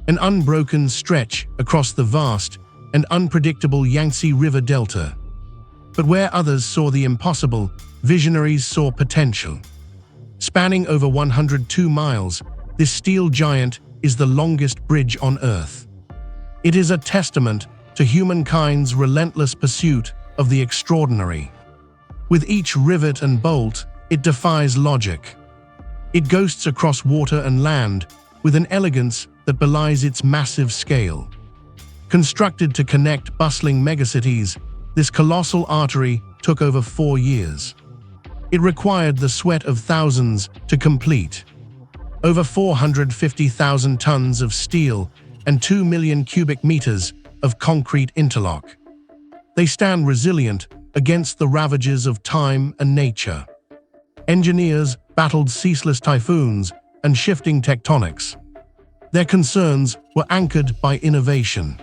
An unbroken stretch across the vast and unpredictable Yangtze River Delta. But where others saw the impossible, visionaries saw potential. Spanning over 102 miles, this steel giant is the longest bridge on Earth. It is a testament to humankind's relentless pursuit of the extraordinary. With each rivet and bolt, it defies logic. It ghosts across water and land with an elegance that belies its massive scale. Constructed to connect bustling megacities, this colossal artery took over 4 years. It required the sweat of thousands to complete. Over 450,000 tons of steel and 2 million cubic meters of concrete interlock. They stand resilient against the ravages of time and nature. Engineers battled ceaseless typhoons and shifting tectonics. Their concerns were anchored by innovation.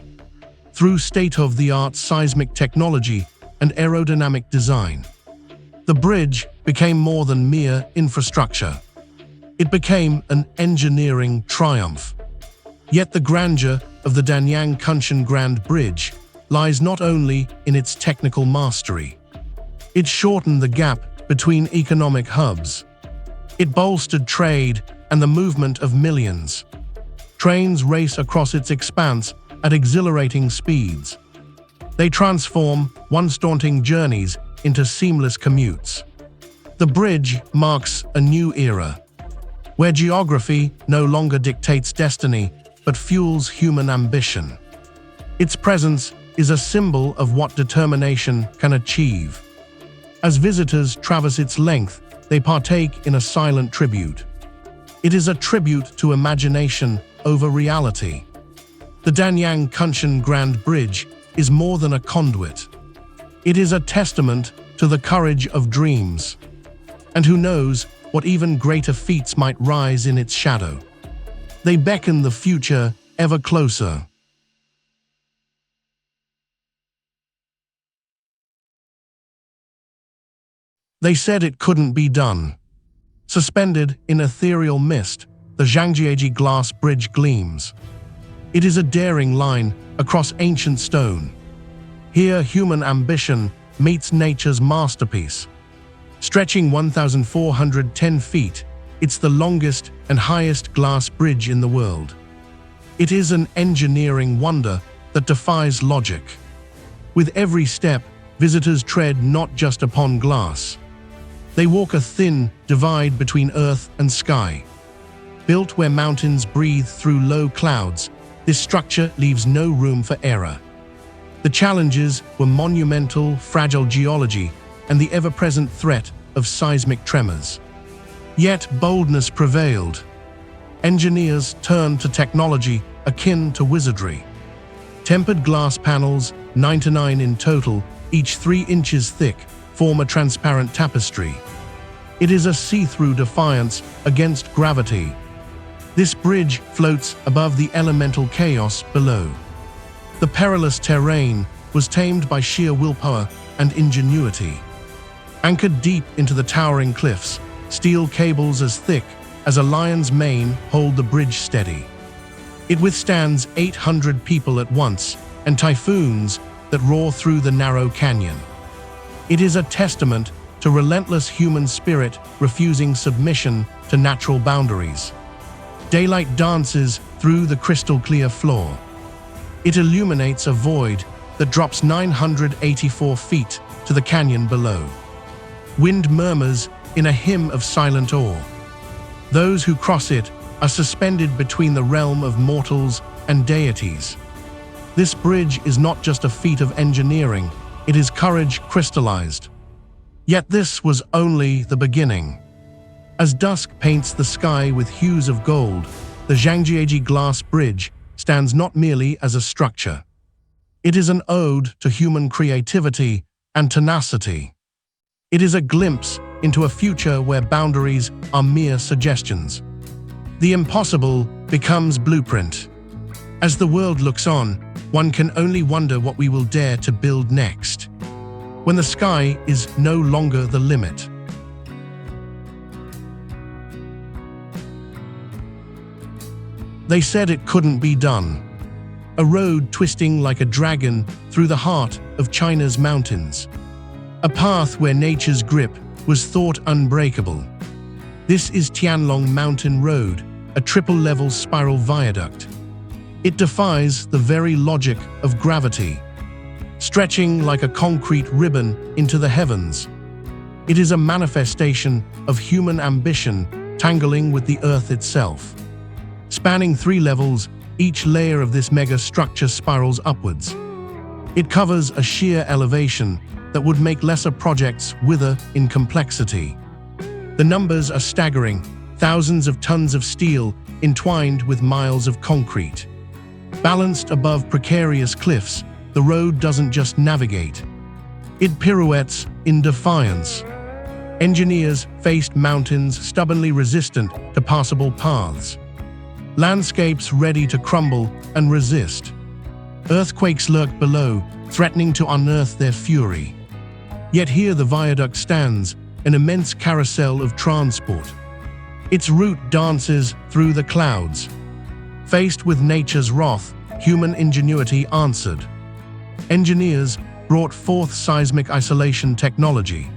Through state-of-the-art seismic technology and aerodynamic design, the bridge became more than mere infrastructure. It became an engineering triumph. Yet the grandeur of the Danyang-Kunshan Grand Bridge lies not only in its technical mastery. It shortened the gap between economic hubs. It bolstered trade and the movement of millions. Trains race across its expanse at exhilarating speeds. They transform once daunting journeys into seamless commutes. The bridge marks a new era, where geography no longer dictates destiny but fuels human ambition. Its presence is a symbol of what determination can achieve. As visitors traverse its length, they partake in a silent tribute. It is a tribute to imagination over reality. The Danyang-Kunshan Grand Bridge is more than a conduit. It is a testament to the courage of dreams. And who knows, what even greater feats might rise in its shadow. They beckon the future ever closer. They said it couldn't be done. Suspended in ethereal mist, the Zhangjiajie glass bridge gleams. It is a daring line across ancient stone. Here human ambition meets nature's masterpiece. Stretching 1,410 feet, it's the longest and highest glass bridge in the world. It is an engineering wonder that defies logic. With every step, visitors tread not just upon glass. They walk a thin divide between earth and sky. Built where mountains breathe through low clouds, this structure leaves no room for error. The challenges were monumental, fragile geology and the ever-present threat of seismic tremors. Yet boldness prevailed. Engineers turned to technology akin to wizardry. Tempered glass panels, 99 in total, each 3 inches thick, form a transparent tapestry. It is a see-through defiance against gravity. This bridge floats above the elemental chaos below. The perilous terrain was tamed by sheer willpower and ingenuity. Anchored deep into the towering cliffs, steel cables as thick as a lion's mane hold the bridge steady. It withstands 800 people at once and typhoons that roar through the narrow canyon. It is a testament to relentless human spirit refusing submission to natural boundaries. Daylight dances through the crystal-clear floor. It illuminates a void that drops 984 feet to the canyon below. Wind murmurs in a hymn of silent awe. Those who cross it are suspended between the realm of mortals and deities. This bridge is not just a feat of engineering, it is courage crystallized. Yet this was only the beginning. As dusk paints the sky with hues of gold, the Zhangjiajie glass bridge stands not merely as a structure. It is an ode to human creativity and tenacity. It is a glimpse into a future where boundaries are mere suggestions. The impossible becomes blueprint. As the world looks on, one can only wonder what we will dare to build next, when the sky is no longer the limit. They said it couldn't be done. A road twisting like a dragon through the heart of China's mountains. A path where nature's grip was thought unbreakable. This is Tianlong Mountain Road, a triple-level spiral viaduct. It defies the very logic of gravity, stretching like a concrete ribbon into the heavens. It is a manifestation of human ambition tangling with the earth itself. Spanning 3 levels, each layer of this mega structure spirals upwards. It covers a sheer elevation that would make lesser projects wither in complexity. The numbers are staggering, thousands of tons of steel entwined with miles of concrete. Balanced above precarious cliffs, the road doesn't just navigate. It pirouettes in defiance. Engineers faced mountains stubbornly resistant to passable paths. Landscapes ready to crumble and resist. Earthquakes lurk below, threatening to unearth their fury. Yet here the viaduct stands, an immense carousel of transport. Its route dances through the clouds. Faced with nature's wrath, human ingenuity answered. Engineers brought forth seismic isolation technology.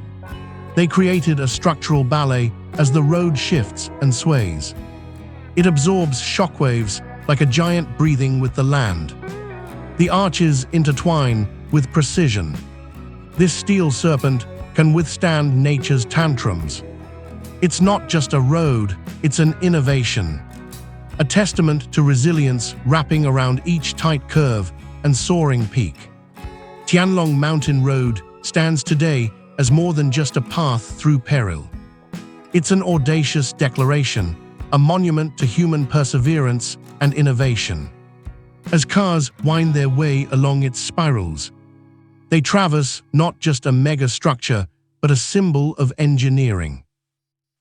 They created a structural ballet as the road shifts and sways. It absorbs shockwaves like a giant breathing with the land. The arches intertwine with precision. This steel serpent can withstand nature's tantrums. It's not just a road, it's an innovation. A testament to resilience wrapping around each tight curve and soaring peak. Tianlong Mountain Road stands today as more than just a path through peril. It's an audacious declaration, a monument to human perseverance and innovation. As cars wind their way along its spirals, they traverse not just a mega structure, but a symbol of engineering.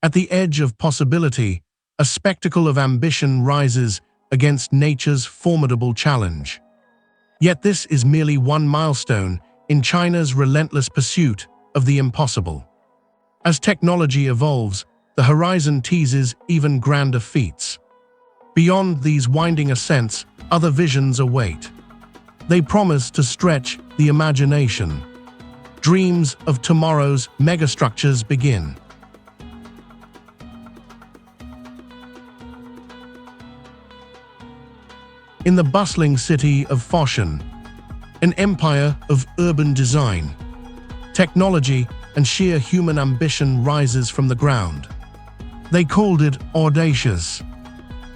At the edge of possibility, a spectacle of ambition rises against nature's formidable challenge. Yet this is merely one milestone in China's relentless pursuit of the impossible. As technology evolves, the horizon teases even grander feats. Beyond these winding ascents, other visions await. They promise to stretch the imagination. Dreams of tomorrow's megastructures begin. In the bustling city of Fuxing, an empire of urban design, technology, and sheer human ambition rises from the ground. They called it audacious.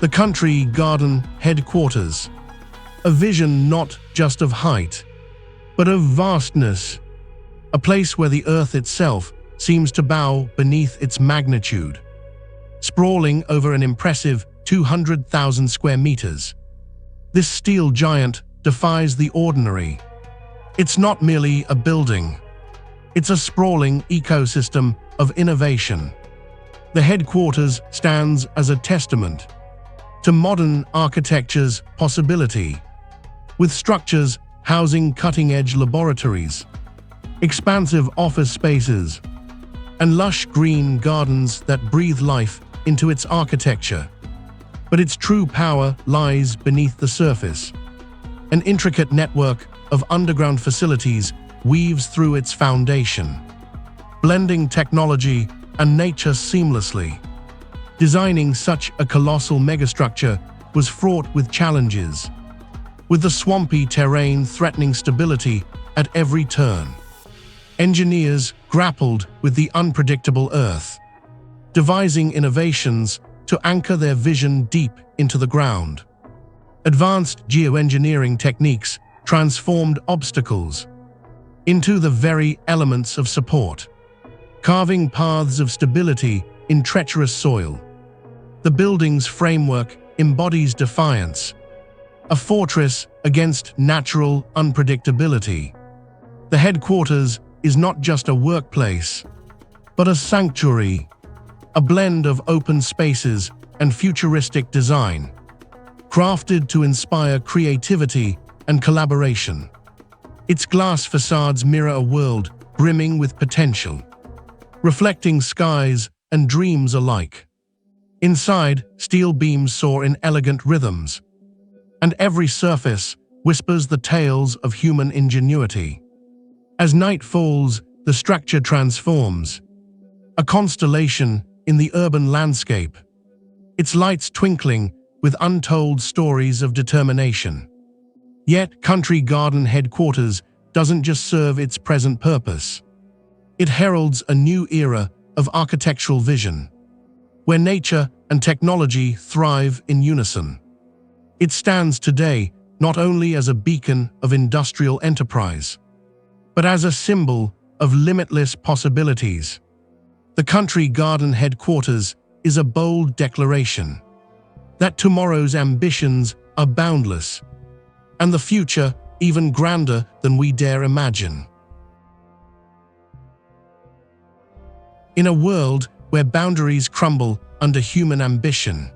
The country garden headquarters. A vision not just of height, but of vastness. A place where the earth itself seems to bow beneath its magnitude. Sprawling over an impressive 200,000 square meters. This steel giant defies the ordinary. It's not merely a building. It's a sprawling ecosystem of innovation. The headquarters stands as a testament to modern architecture's possibility, with structures housing cutting-edge laboratories, expansive office spaces, and lush green gardens that breathe life into its architecture. But its true power lies beneath the surface. An intricate network of underground facilities weaves through its foundation, blending technology and nature seamlessly. Designing such a colossal megastructure was fraught with challenges, with the swampy terrain threatening stability at every turn. Engineers grappled with the unpredictable earth, devising innovations to anchor their vision deep into the ground. Advanced geoengineering techniques transformed obstacles into the very elements of support, carving paths of stability in treacherous soil. The building's framework embodies defiance, a fortress against natural unpredictability. The headquarters is not just a workplace, but a sanctuary, a blend of open spaces and futuristic design, crafted to inspire creativity and collaboration. Its glass facades mirror a world brimming with potential, reflecting skies and dreams alike. Inside, steel beams soar in elegant rhythms, and every surface whispers the tales of human ingenuity. As night falls, the structure transforms, a constellation in the urban landscape, its lights twinkling with untold stories of determination. Yet, Country Garden Headquarters doesn't just serve its present purpose. It heralds a new era of architectural vision, where nature and technology thrive in unison. It stands today not only as a beacon of industrial enterprise, but as a symbol of limitless possibilities. The Country Garden Headquarters is a bold declaration that tomorrow's ambitions are boundless, and the future even grander than we dare imagine. In a world where boundaries crumble under human ambition,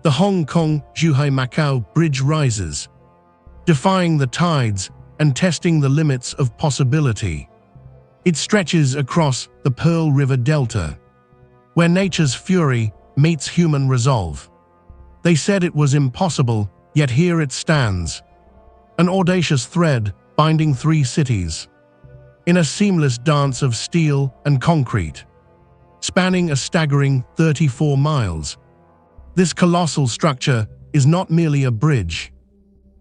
the Hong Kong-Zhuhai-Macau Bridge rises, defying the tides and testing the limits of possibility. It stretches across the Pearl River Delta, where nature's fury meets human resolve. They said it was impossible, yet here it stands, an audacious thread binding three cities, in a seamless dance of steel and concrete. Spanning a staggering 34 miles, this colossal structure is not merely a bridge,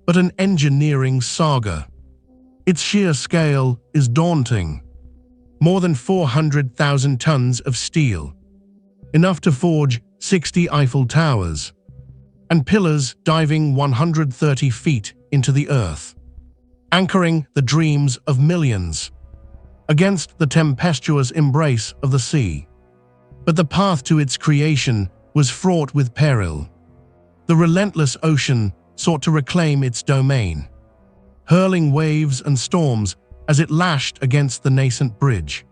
but an engineering saga. Its sheer scale is daunting. More than 400,000 tons of steel, enough to forge 60 Eiffel Towers, and pillars diving 130 feet into the earth, anchoring the dreams of millions against the tempestuous embrace of the sea. But the path to its creation was fraught with peril. The relentless ocean sought to reclaim its domain, hurling waves and storms as it lashed against the nascent bridge.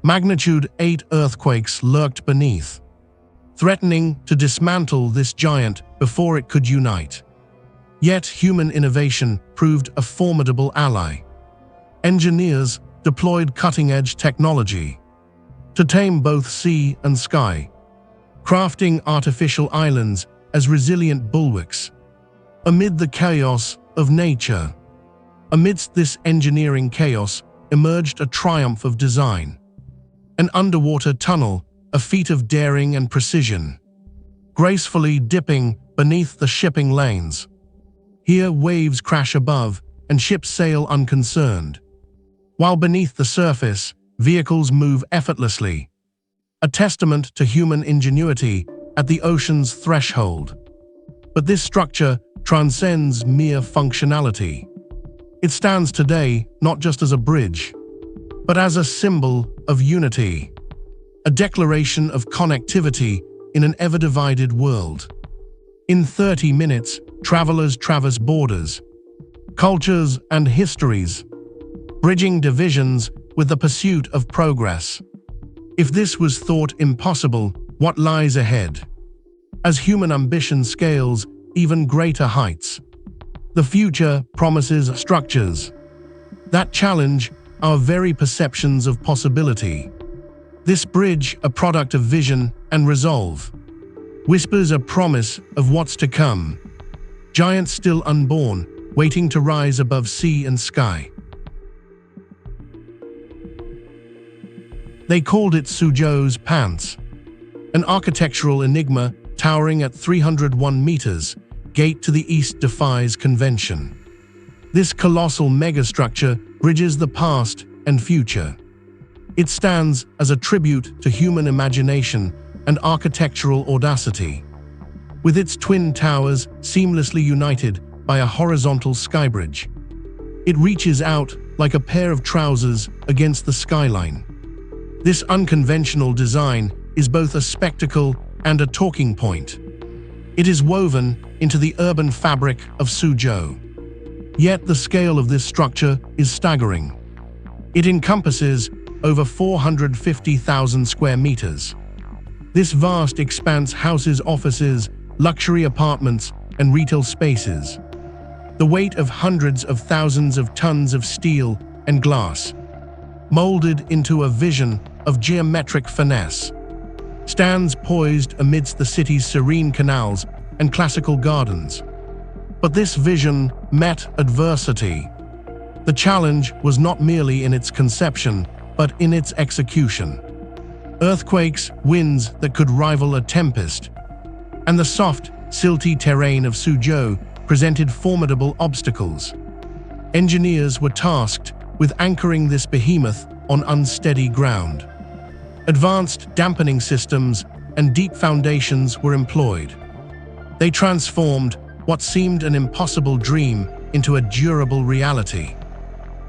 Magnitude 8 earthquakes lurked beneath, threatening to dismantle this giant before it could unite. Yet human innovation proved a formidable ally. Engineers deployed cutting-edge technology to tame both sea and sky, crafting artificial islands as resilient bulwarks amid the chaos of nature. Amidst this engineering chaos emerged a triumph of design. An underwater tunnel, a feat of daring and precision, gracefully dipping beneath the shipping lanes. Here waves crash above and ships sail unconcerned, while beneath the surface, vehicles move effortlessly, a testament to human ingenuity at the ocean's threshold. But this structure transcends mere functionality. It stands today not just as a bridge, but as a symbol of unity, a declaration of connectivity in an ever-divided world. In 30 minutes, travelers traverse borders, cultures, and histories, bridging divisions with the pursuit of progress. If this was thought impossible, what lies ahead? As human ambition scales even greater heights, the future promises structures that challenge our very perceptions of possibility. This bridge, a product of vision and resolve, whispers a promise of what's to come. Giants still unborn, waiting to rise above sea and sky. They called it Suzhou's Pants, an architectural enigma towering at 301 meters, gate to the east defies convention. This colossal megastructure bridges the past and future. It stands as a tribute to human imagination and architectural audacity. With its twin towers seamlessly united by a horizontal skybridge, it reaches out like a pair of trousers against the skyline. This unconventional design is both a spectacle and a talking point. It is woven into the urban fabric of Suzhou. Yet the scale of this structure is staggering. It encompasses over 450,000 square meters. This vast expanse houses offices, luxury apartments, and retail spaces. The weight of hundreds of thousands of tons of steel and glass, molded into a vision of geometric finesse, stands poised amidst the city's serene canals and classical gardens. But this vision met adversity. The challenge was not merely in its conception, but in its execution. Earthquakes, winds that could rival a tempest, and the soft, silty terrain of Suzhou presented formidable obstacles. Engineers were tasked with anchoring this behemoth on unsteady ground. Advanced dampening systems and deep foundations were employed. They transformed what seemed an impossible dream into a durable reality.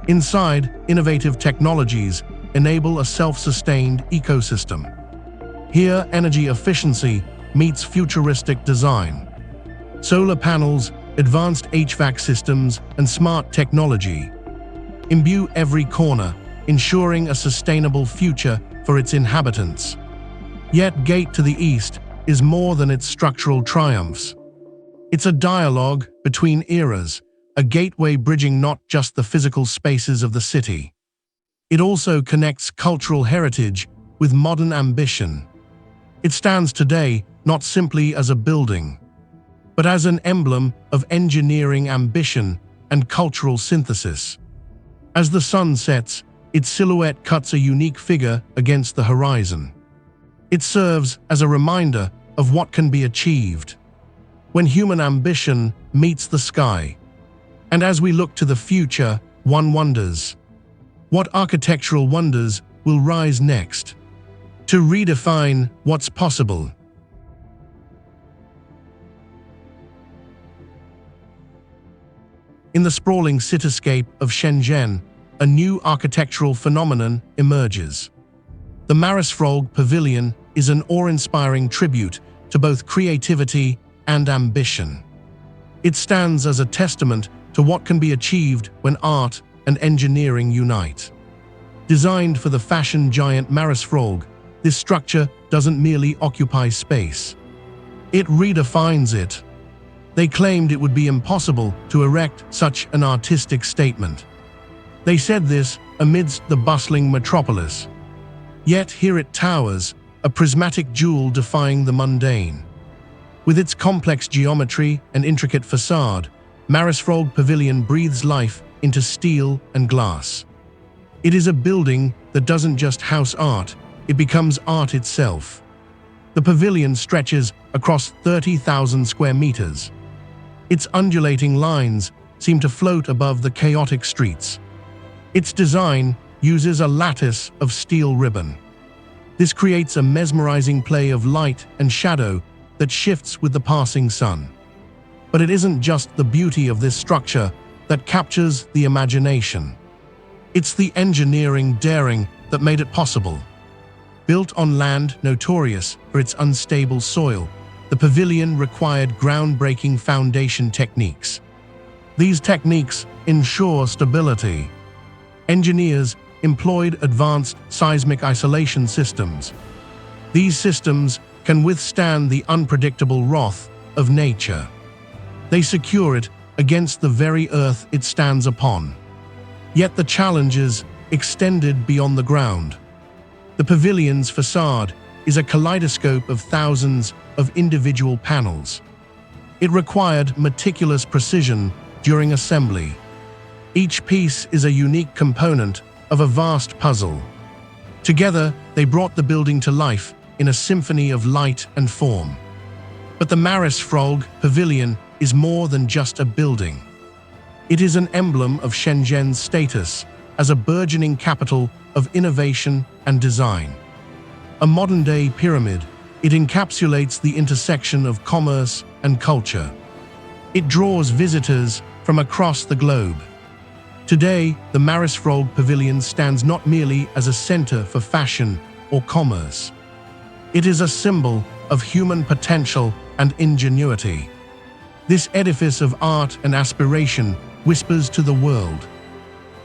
Inside, innovative technologies enable a self-sustained ecosystem. Here, energy efficiency meets futuristic design. Solar panels, advanced HVAC systems, and smart technology imbue every corner, ensuring a sustainable future for its inhabitants. Yet, Gate to the East is more than its structural triumphs. It's a dialogue between eras, a gateway bridging not just the physical spaces of the city. It also connects cultural heritage with modern ambition. It stands today not simply as a building, but as an emblem of engineering ambition and cultural synthesis. As the sun sets, its silhouette cuts a unique figure against the horizon. It serves as a reminder of what can be achieved when human ambition meets the sky. And as we look to the future, one wonders, what architectural wonders will rise next to redefine what's possible? In the sprawling cityscape of Shenzhen, a new architectural phenomenon emerges. The Marisfrog Pavilion is an awe-inspiring tribute to both creativity and ambition. It stands as a testament to what can be achieved when art and engineering unite. Designed for the fashion giant Marisfrog, this structure doesn't merely occupy space. It redefines it. They claimed it would be impossible to erect such an artistic statement. They said this amidst the bustling metropolis. Yet here it towers, a prismatic jewel defying the mundane. With its complex geometry and intricate facade, Marisfrog Pavilion breathes life into steel and glass. It is a building that doesn't just house art, it becomes art itself. The pavilion stretches across 30,000 square meters. Its undulating lines seem to float above the chaotic streets. Its design uses a lattice of steel ribbon. This creates a mesmerizing play of light and shadow that shifts with the passing sun. But it isn't just the beauty of this structure that captures the imagination. It's the engineering daring that made it possible. Built on land notorious for its unstable soil, the pavilion required groundbreaking foundation techniques. These techniques ensure stability. Engineers employed advanced seismic isolation systems. These systems can withstand the unpredictable wrath of nature. They secure it against the very earth it stands upon. Yet the challenges extended beyond the ground. The pavilion's facade is a kaleidoscope of thousands of individual panels. It required meticulous precision during assembly. Each piece is a unique component of a vast puzzle. Together, they brought the building to life in a symphony of light and form. But the Marisfrog Pavilion is more than just a building. It is an emblem of Shenzhen's status as a burgeoning capital of innovation and design. A modern-day pyramid, it encapsulates the intersection of commerce and culture. It draws visitors from across the globe. Today, the Marisfrog Pavilion stands not merely as a center for fashion or commerce. It is a symbol of human potential and ingenuity. This edifice of art and aspiration whispers to the world.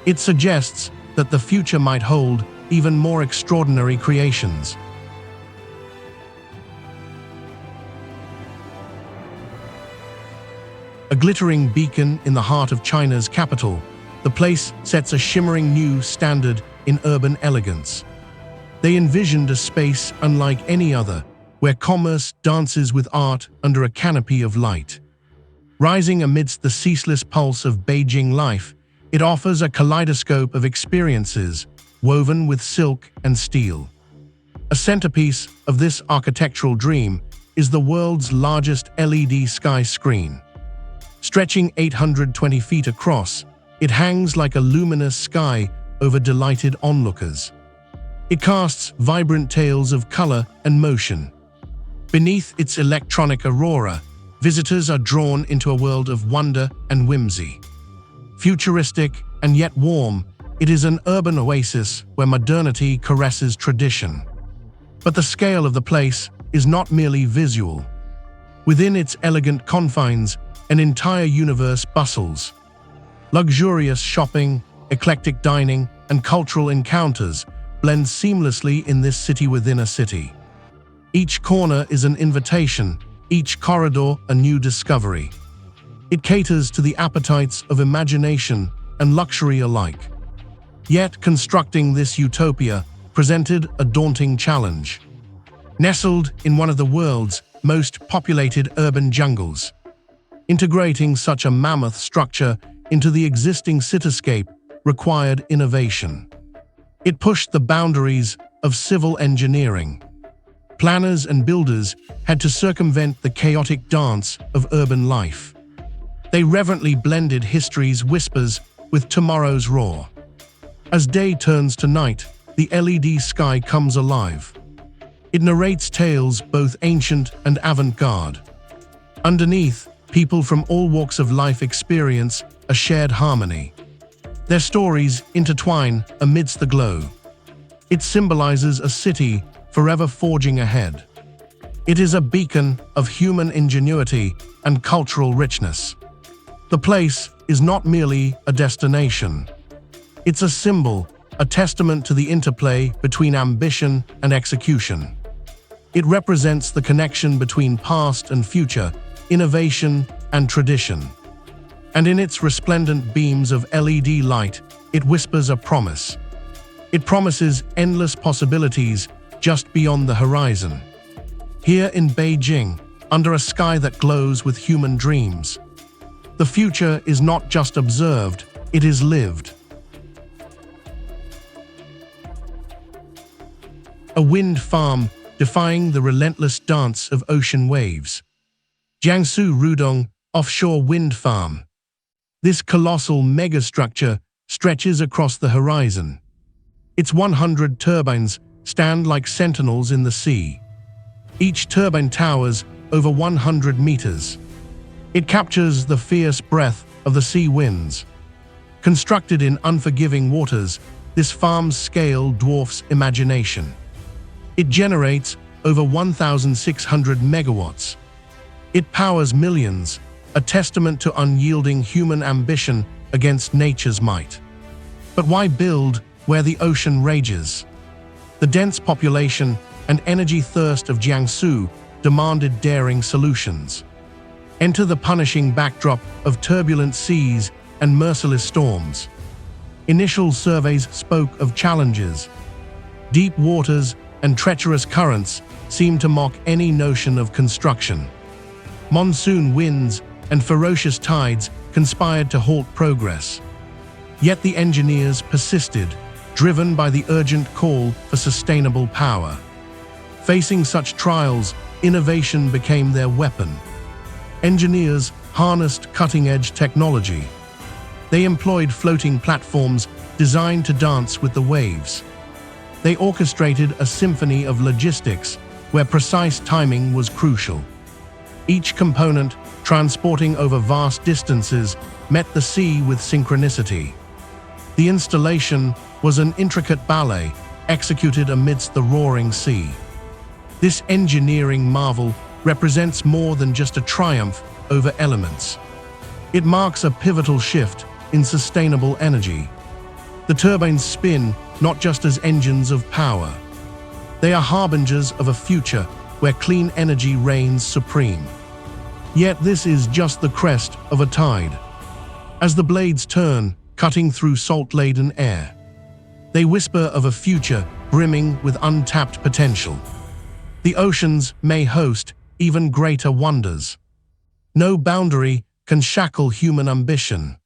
It suggests that the future might hold even more extraordinary creations. A glittering beacon in the heart of China's capital, the place sets a shimmering new standard in urban elegance. They envisioned a space unlike any other, where commerce dances with art under a canopy of light. Rising amidst the ceaseless pulse of Beijing life, it offers a kaleidoscope of experiences woven with silk and steel. A centerpiece of this architectural dream is the world's largest LED sky screen. Stretching 820 feet across, it hangs like a luminous sky over delighted onlookers. It casts vibrant tales of color and motion. Beneath its electronic aurora, visitors are drawn into a world of wonder and whimsy. Futuristic and yet warm, it is an urban oasis where modernity caresses tradition. But the scale of the place is not merely visual. Within its elegant confines, an entire universe bustles. Luxurious shopping, eclectic dining, and cultural encounters blend seamlessly in this city within a city. Each corner is an invitation, each corridor a new discovery. It caters to the appetites of imagination and luxury alike. Yet constructing this utopia presented a daunting challenge. Nestled in one of the world's most populated urban jungles, integrating such a mammoth structure into the existing cityscape required innovation. It pushed the boundaries of civil engineering. Planners and builders had to circumvent the chaotic dance of urban life. They reverently blended history's whispers with tomorrow's roar. As day turns to night, the LED sky comes alive. It narrates tales both ancient and avant-garde. Underneath, people from all walks of life experience a shared harmony. Their stories intertwine amidst the glow. It symbolizes a city forever forging ahead. It is a beacon of human ingenuity and cultural richness. The place is not merely a destination. It's a symbol a testament to the interplay between ambition and execution. It represents the connection between past and future, innovation and tradition. And in its resplendent beams of LED light, it whispers a promise. It promises endless possibilities just beyond the horizon. Here in Beijing, under a sky that glows with human dreams, the future is not just observed, it is lived. A wind farm defying the relentless dance of ocean waves. Jiangsu Rudong Offshore Wind Farm. This colossal megastructure stretches across the horizon. Its 100 turbines stand like sentinels in the sea. Each turbine towers over 100 meters. It captures the fierce breath of the sea winds. Constructed in unforgiving waters, this farm's scale dwarfs imagination. It generates over 1,600 megawatts. It powers millions, a testament to unyielding human ambition against nature's might. But why build where the ocean rages? The dense population and energy thirst of Jiangsu demanded daring solutions. Enter the punishing backdrop of turbulent seas and merciless storms. Initial surveys spoke of challenges. Deep waters and treacherous currents seemed to mock any notion of construction. Monsoon winds and ferocious tides conspired to halt progress. Yet the engineers persisted, driven by the urgent call for sustainable power. Facing such trials, innovation became their weapon. Engineers harnessed cutting-edge technology. They employed floating platforms designed to dance with the waves. They orchestrated a symphony of logistics where precise timing was crucial. Each component, transporting over vast distances, met the sea with synchronicity. The installation was an intricate ballet executed amidst the roaring sea. This engineering marvel represents more than just a triumph over elements. It marks a pivotal shift in sustainable energy. The turbines spin not just as engines of power. They are harbingers of a future where clean energy reigns supreme. Yet this is just the crest of a tide. As the blades turn, cutting through salt-laden air, they whisper of a future brimming with untapped potential. The oceans may host even greater wonders. No boundary can shackle human ambition.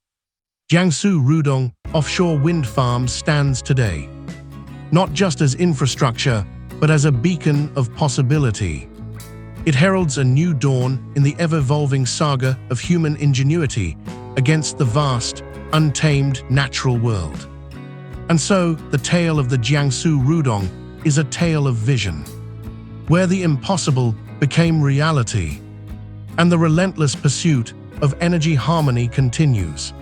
Jiangsu Rudong Offshore Wind Farm stands today, not just as infrastructure, but as a beacon of possibility. It heralds a new dawn in the ever-evolving saga of human ingenuity against the vast, untamed natural world. And so, the tale of the Jiangsu Rudong is a tale of vision, where the impossible became reality, and the relentless pursuit of energy harmony continues.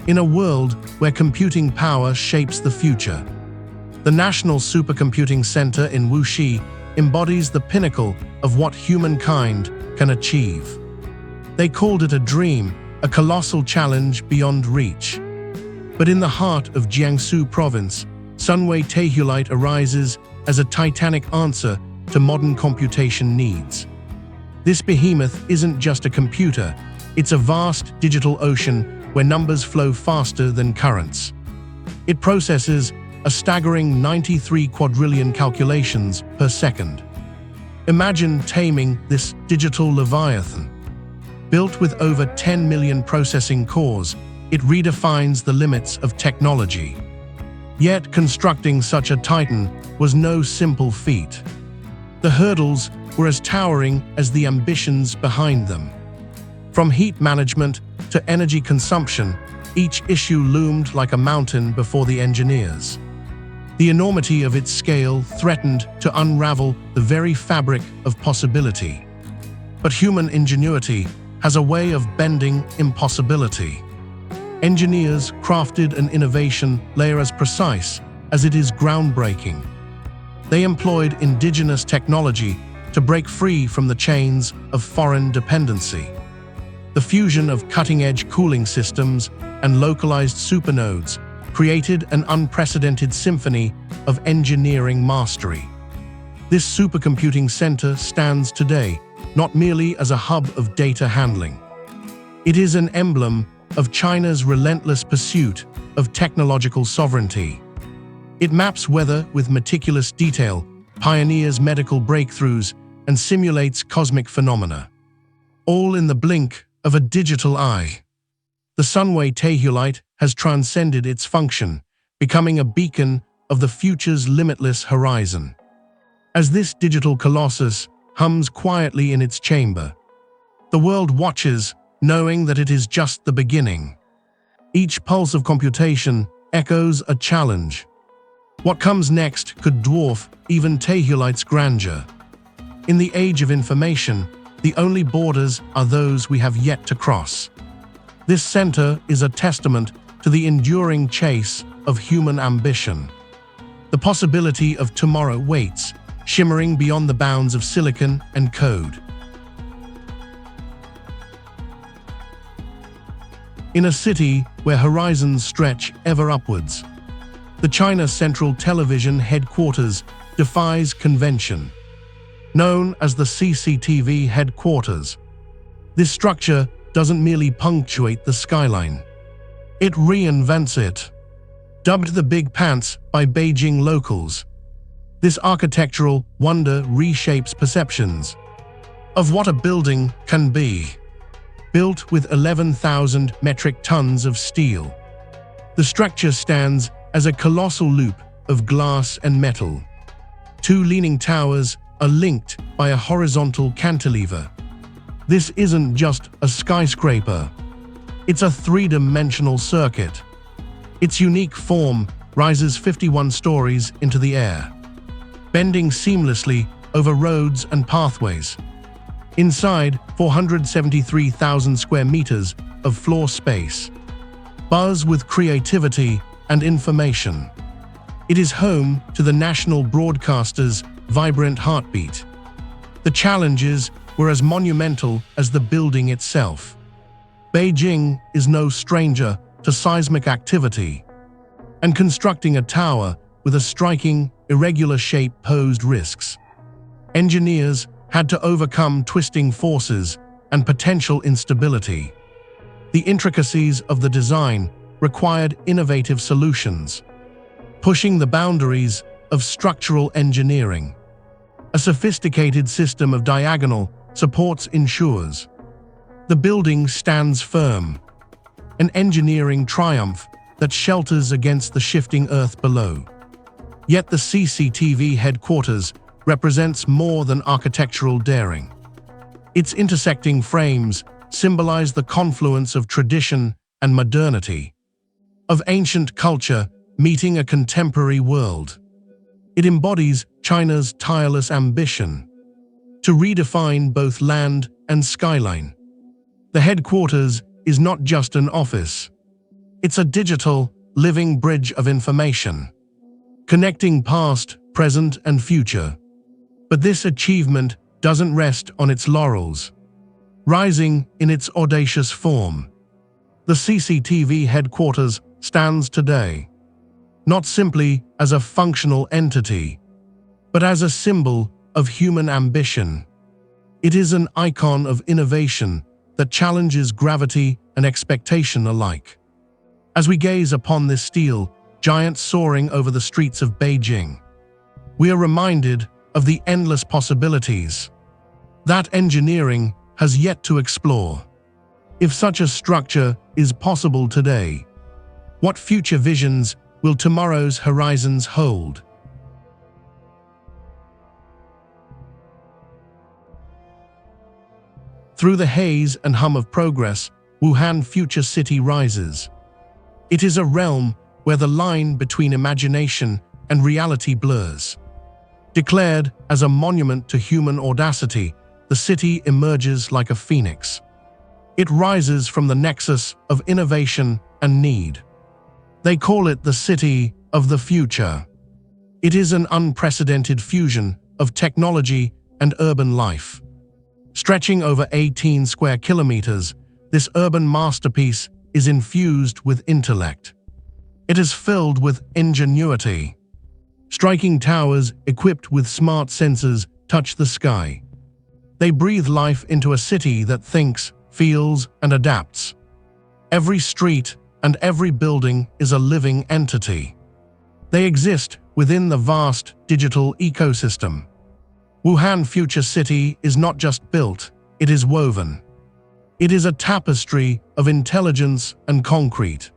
In a world where computing power shapes the future, the National Supercomputing Center in Wuxi embodies the pinnacle of what humankind can achieve. They called it a dream, a colossal challenge beyond reach. But in the heart of Jiangsu province, Sunway TaihuLight arises as a titanic answer to modern computation needs. This behemoth isn't just a computer, it's a vast digital ocean where numbers flow faster than currents. It processes a staggering 93 quadrillion calculations per second. Imagine taming this digital leviathan. Built with over 10 million processing cores, it redefines the limits of technology. Yet constructing such a titan was no simple feat. The hurdles were as towering as the ambitions behind them. From heat management to energy consumption, each issue loomed like a mountain before the engineers. The enormity of its scale threatened to unravel the very fabric of possibility. But human ingenuity has a way of bending impossibility. Engineers crafted an innovation layer as precise as it is groundbreaking. They employed indigenous technology to break free from the chains of foreign dependency. The fusion of cutting-edge cooling systems and localized supernodes created an unprecedented symphony of engineering mastery. This supercomputing center stands today not merely as a hub of data handling. It is an emblem of China's relentless pursuit of technological sovereignty. It maps weather with meticulous detail, pioneers medical breakthroughs, and simulates cosmic phenomena, all in the blink of a digital eye. The Sunway TaihuLight has transcended its function, becoming a beacon of the future's limitless horizon. As this digital colossus hums quietly in its chamber, the world watches, knowing that it is just the beginning. Each pulse of computation echoes a challenge. What comes next could dwarf even TaihuLight's grandeur. In the age of information, the only borders are those we have yet to cross. This center is a testament to the enduring chase of human ambition. The possibility of tomorrow waits, shimmering beyond the bounds of silicon and code. In a city where horizons stretch ever upwards, the China Central Television headquarters defies convention. Known as the CCTV headquarters, this structure doesn't merely punctuate the skyline. It reinvents it. Dubbed the Big Pants by Beijing locals, this architectural wonder reshapes perceptions of what a building can be. Built with 11,000 metric tons of steel, the structure stands as a colossal loop of glass and metal. Two leaning towers are linked by a horizontal cantilever. This isn't just a skyscraper. It's a three-dimensional circuit. Its unique form rises 51 stories into the air, bending seamlessly over roads and pathways. Inside, 473,000 square meters of floor space buzz with creativity and information. It is home to the national broadcaster's vibrant heartbeat. The challenges were as monumental as the building itself. Beijing is no stranger to seismic activity, and constructing a tower with a striking, irregular shape posed risks. Engineers had to overcome twisting forces and potential instability. The intricacies of the design required innovative solutions, pushing the boundaries of structural engineering. A sophisticated system of diagonal supports ensures the building stands firm, an engineering triumph that shelters against the shifting earth below. Yet the CCTV headquarters represents more than architectural daring. Its intersecting frames symbolize the confluence of tradition and modernity, of ancient culture meeting a contemporary world. It embodies China's tireless ambition to redefine both land and skyline. The headquarters is not just an office. It's a digital, living bridge of information, connecting past, present, and future. But this achievement doesn't rest on its laurels. Rising in its audacious form, the CCTV headquarters stands today, not simply as a functional entity, but as a symbol of human ambition. It is an icon of innovation that challenges gravity and expectation alike. As we gaze upon this steel giant soaring over the streets of Beijing, we are reminded of the endless possibilities that engineering has yet to explore. If such a structure is possible today, what future visions will tomorrow's horizons hold? Through the haze and hum of progress, Wuhan Future City rises. It is a realm where the line between imagination and reality blurs. Declared as a monument to human audacity, the city emerges like a phoenix. It rises from the nexus of innovation and need. They call it the city of the future. It is an unprecedented fusion of technology and urban life. Stretching over 18 square kilometers, This urban masterpiece is infused with intellect. It is filled with ingenuity. Striking towers equipped with smart sensors touch the sky. They breathe life into a city that thinks, feels, and adapts. Every street and every building is a living entity. They exist within the vast digital ecosystem. Wuhan Future City is not just built, it is woven. It is a tapestry of intelligence and concrete.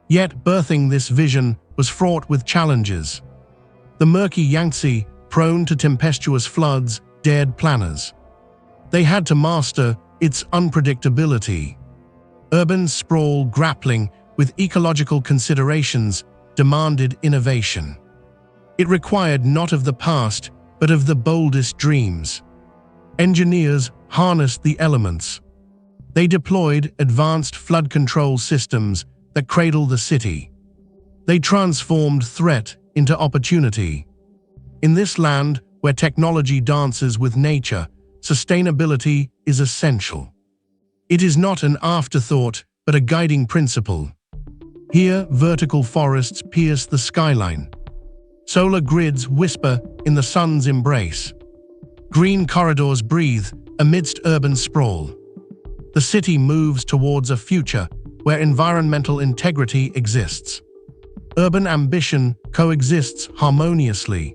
Yet birthing this vision was fraught with challenges. The murky Yaxi, prone to tempestuous floods, dared planners. They had to master its unpredictability. Urban sprawl grappling with ecological considerations demanded innovation. It required not of the past, but of the boldest dreams. Engineers harnessed the elements. They deployed advanced flood control systems that cradle the city. They transformed threat into opportunity. In this land where technology dances with nature, sustainability is essential. It is not an afterthought, but a guiding principle. Here, vertical forests pierce the skyline. Solar grids whisper in the sun's embrace. Green corridors breathe amidst urban sprawl. The city moves towards a future where environmental integrity exists. Urban ambition coexists harmoniously.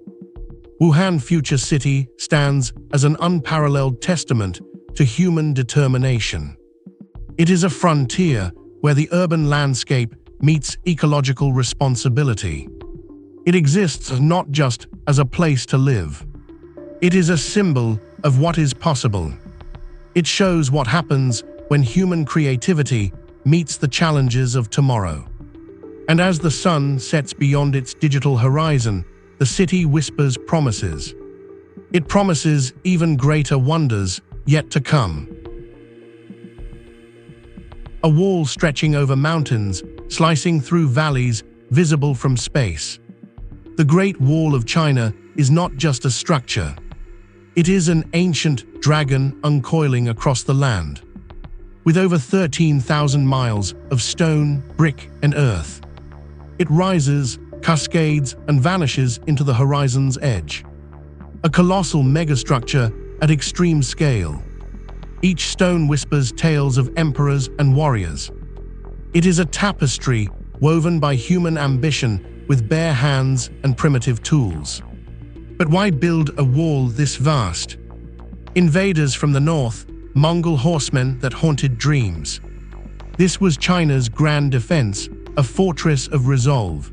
Wuhan Future City stands as an unparalleled testament to human determination. It is a frontier where the urban landscape meets ecological responsibility. It exists not just as a place to live. It is a symbol of what is possible. It shows what happens when human creativity meets the challenges of tomorrow. And as the sun sets beyond its digital horizon, the city whispers promises. It promises even greater wonders yet to come. A wall stretching over mountains, slicing through valleys, visible from space. The Great Wall of China is not just a structure. It is an ancient dragon uncoiling across the land. With over 13,000 miles of stone, brick, and earth. It rises, cascades, and vanishes into the horizon's edge. A colossal megastructure at extreme scale. Each stone whispers tales of emperors and warriors. It is a tapestry woven by human ambition with bare hands and primitive tools. But why build a wall this vast? Invaders from the north, Mongol horsemen that haunted dreams. This was China's grand defense, a fortress of resolve.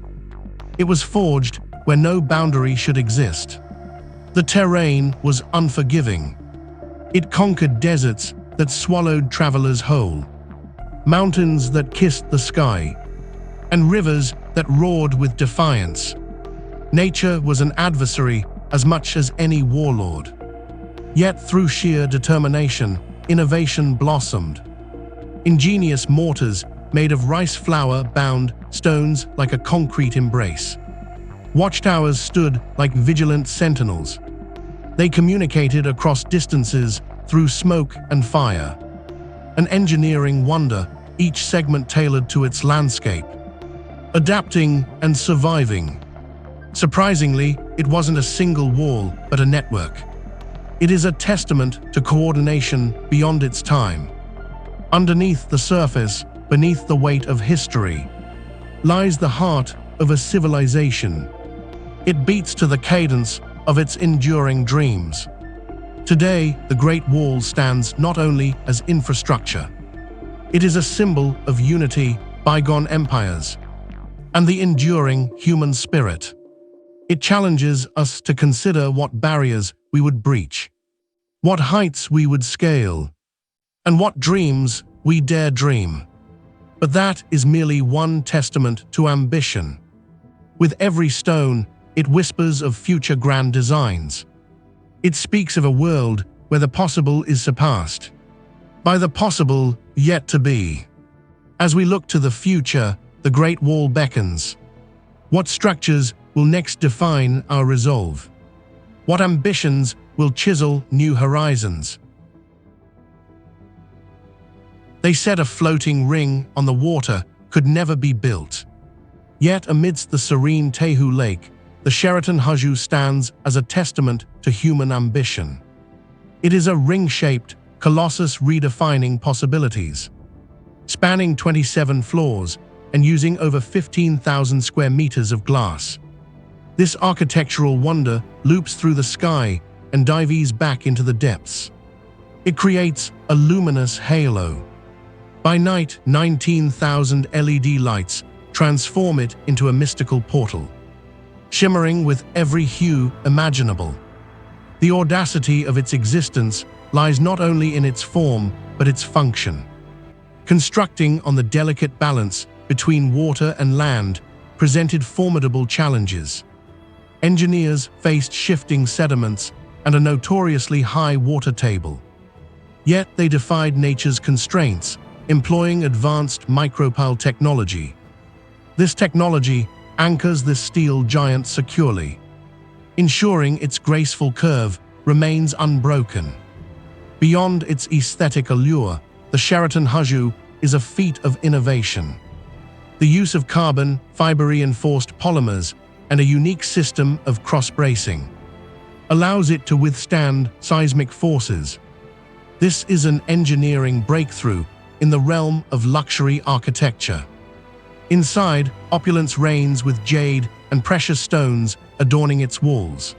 It was forged where no boundary should exist. The terrain was unforgiving. It conquered deserts that swallowed travelers whole, mountains that kissed the sky, and rivers that roared with defiance. Nature was an adversary as much as any warlord. Yet through sheer determination, innovation blossomed. Ingenious mortars made of rice flour bound stones like a concrete embrace. Watchtowers stood like vigilant sentinels. They communicated across distances through smoke and fire. An engineering wonder, each segment tailored to its landscape. Adapting and surviving. Surprisingly, it wasn't a single wall, but a network. It is a testament to coordination beyond its time. Underneath the surface, beneath the weight of history, lies the heart of a civilization. It beats to the cadence of its enduring dreams. Today, the Great Wall stands not only as infrastructure. It is a symbol of unity, bygone empires, and the enduring human spirit. It challenges us to consider what barriers we would breach, what heights we would scale, and what dreams we dare dream. But that is merely one testament to ambition. With every stone, it whispers of future grand designs. It speaks of a world where the possible is surpassed by the possible yet to be. As we look to the future, the Great Wall beckons. What structures will next define our resolve? What ambitions will chisel new horizons? They said a floating ring on the water could never be built. Yet amidst the serene Taihu Lake, the Sheraton Huzhou stands as a testament to human ambition. It is a ring-shaped colossus redefining possibilities. Spanning 27 floors and using over 15,000 square meters of glass. This architectural wonder loops through the sky and dives back into the depths. It creates a luminous halo. By night, 19,000 LED lights transform it into a mystical portal, shimmering with every hue imaginable. The audacity of its existence lies not only in its form, but its function. Constructing on the delicate balance between water and land presented formidable challenges. Engineers faced shifting sediments and a notoriously high water table. Yet they defied nature's constraints, employing advanced micropile technology. This technology anchors the steel giant securely, ensuring its graceful curve remains unbroken. Beyond its aesthetic allure, the Sheraton Huzhou is a feat of innovation. The use of carbon, fiber-reinforced polymers, and a unique system of cross-bracing allows it to withstand seismic forces. This is an engineering breakthrough in the realm of luxury architecture. Inside, opulence reigns with jade and precious stones adorning its walls.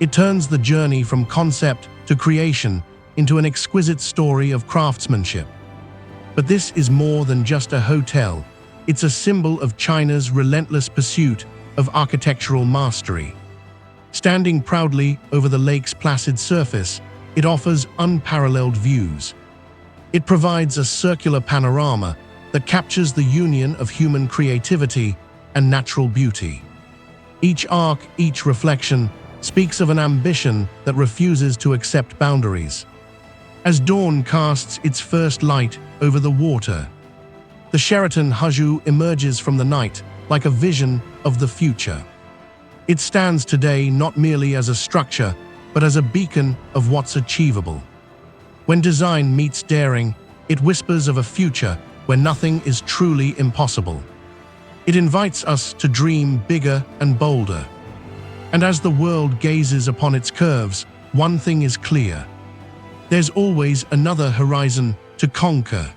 It turns the journey from concept to creation into an exquisite story of craftsmanship. But this is more than just a hotel. It's a symbol of China's relentless pursuit of architectural mastery. Standing proudly over the lake's placid surface, it offers unparalleled views. It provides a circular panorama that captures the union of human creativity and natural beauty. Each arc, each reflection, speaks of an ambition that refuses to accept boundaries. As dawn casts its first light over the water, the Sheraton Huzhou emerges from the night like a vision of the future. It stands today not merely as a structure, but as a beacon of what's achievable. When design meets daring, it whispers of a future where nothing is truly impossible. It invites us to dream bigger and bolder. And as the world gazes upon its curves, one thing is clear: there's always another horizon to conquer.